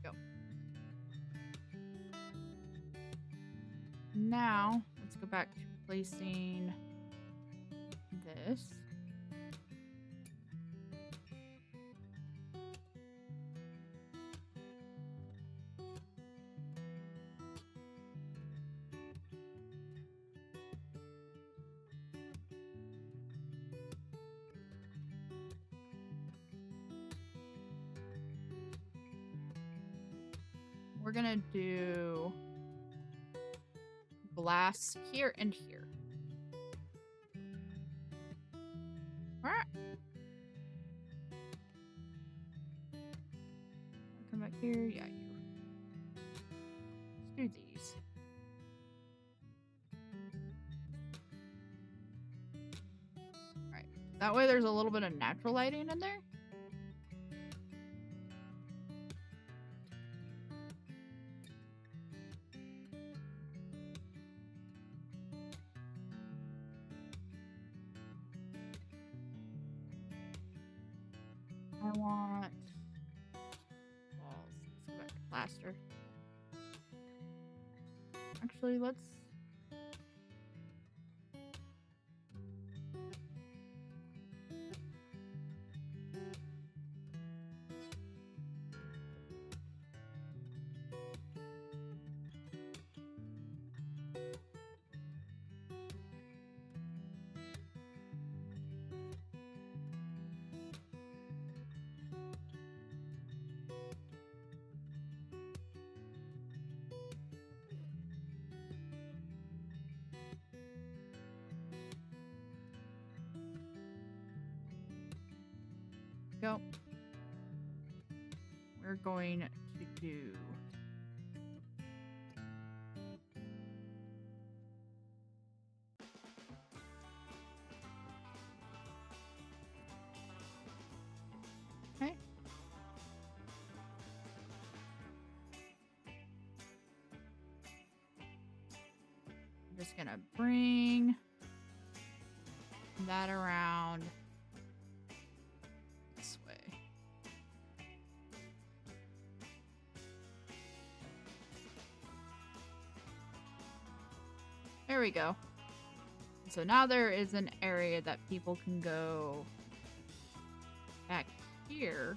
Go. Now, let's go back to placing this. We're gonna do glass here and here. Alright. Come back here. Yeah, you. Let's do these. Alright. That way there's a little bit of natural lighting in there. I want walls. Let's go back to plaster. Actually, let's... Go. We're going to do... Okay. I'm just gonna bring that around this way. There we go. So now there is an area that people can go back here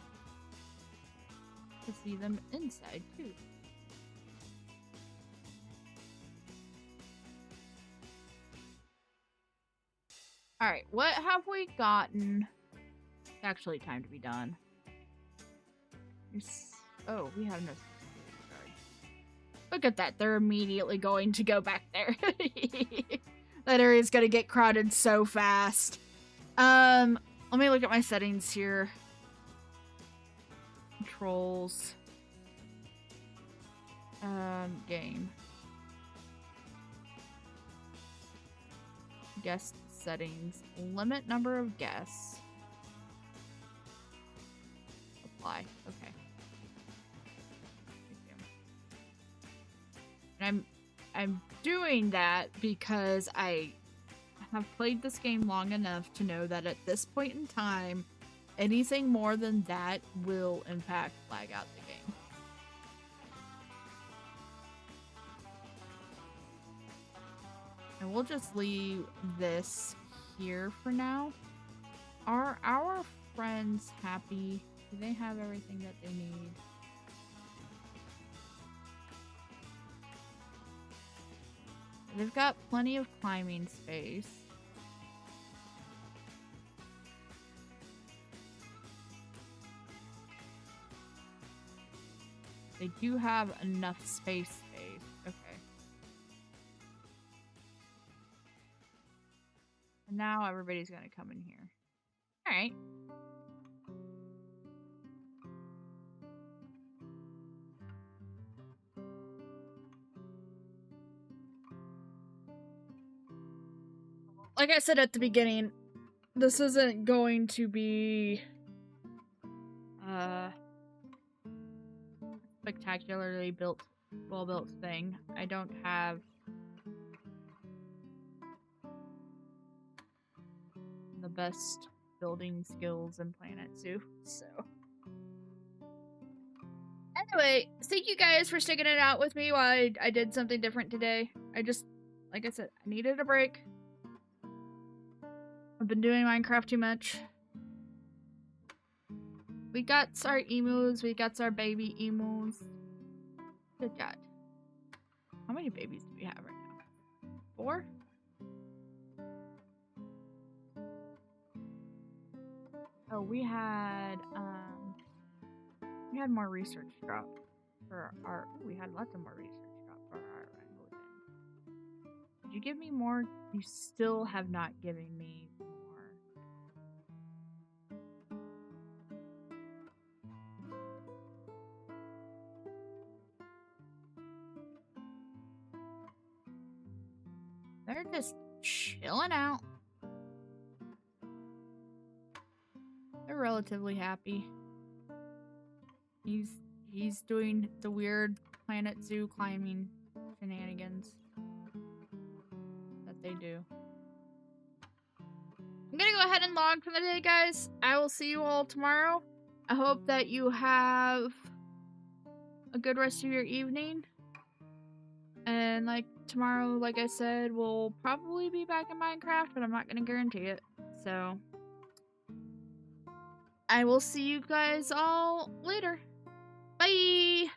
to see them inside too. Alright, what have we gotten? It's actually time to be done. Oh, we have no security guards. Look at that, they're immediately going to go back there. That area's gonna get crowded so fast. Let me look at my settings here. Controls. Game. Guest settings. Limit number of guests. Apply. Okay. And I'm doing that because I have played this game long enough to know that at this point in time, anything more than that will impact lag out the game. And we'll just leave this here for now. Are our friends happy? Do they have everything that they need? They've got plenty of climbing space. They do have enough space. Okay. And now everybody's gonna come in here. Alright. Like I said at the beginning, this isn't going to be spectacularly well built thing. I don't have the best building skills in Planet Zoo, so. Anyway, thank you guys for sticking it out with me while I did something different today. Like I said, I needed a break. I've been doing Minecraft too much. We got our emus, we got our baby emus. Good God. How many babies do we have right now? 4? Oh, we had more research drop for our. We had lots of more research drop for our rainbow den. Did you give me more? You still have not given me more. They're just chilling out. They're relatively happy. He's doing the weird Planet Zoo climbing shenanigans that they do. I'm gonna go ahead and log for the day, guys. I will see you all tomorrow. I hope that you have a good rest of your evening. And like tomorrow, like I said, we'll probably be back in Minecraft, but I'm not gonna guarantee it. So I will see you guys all later. Bye!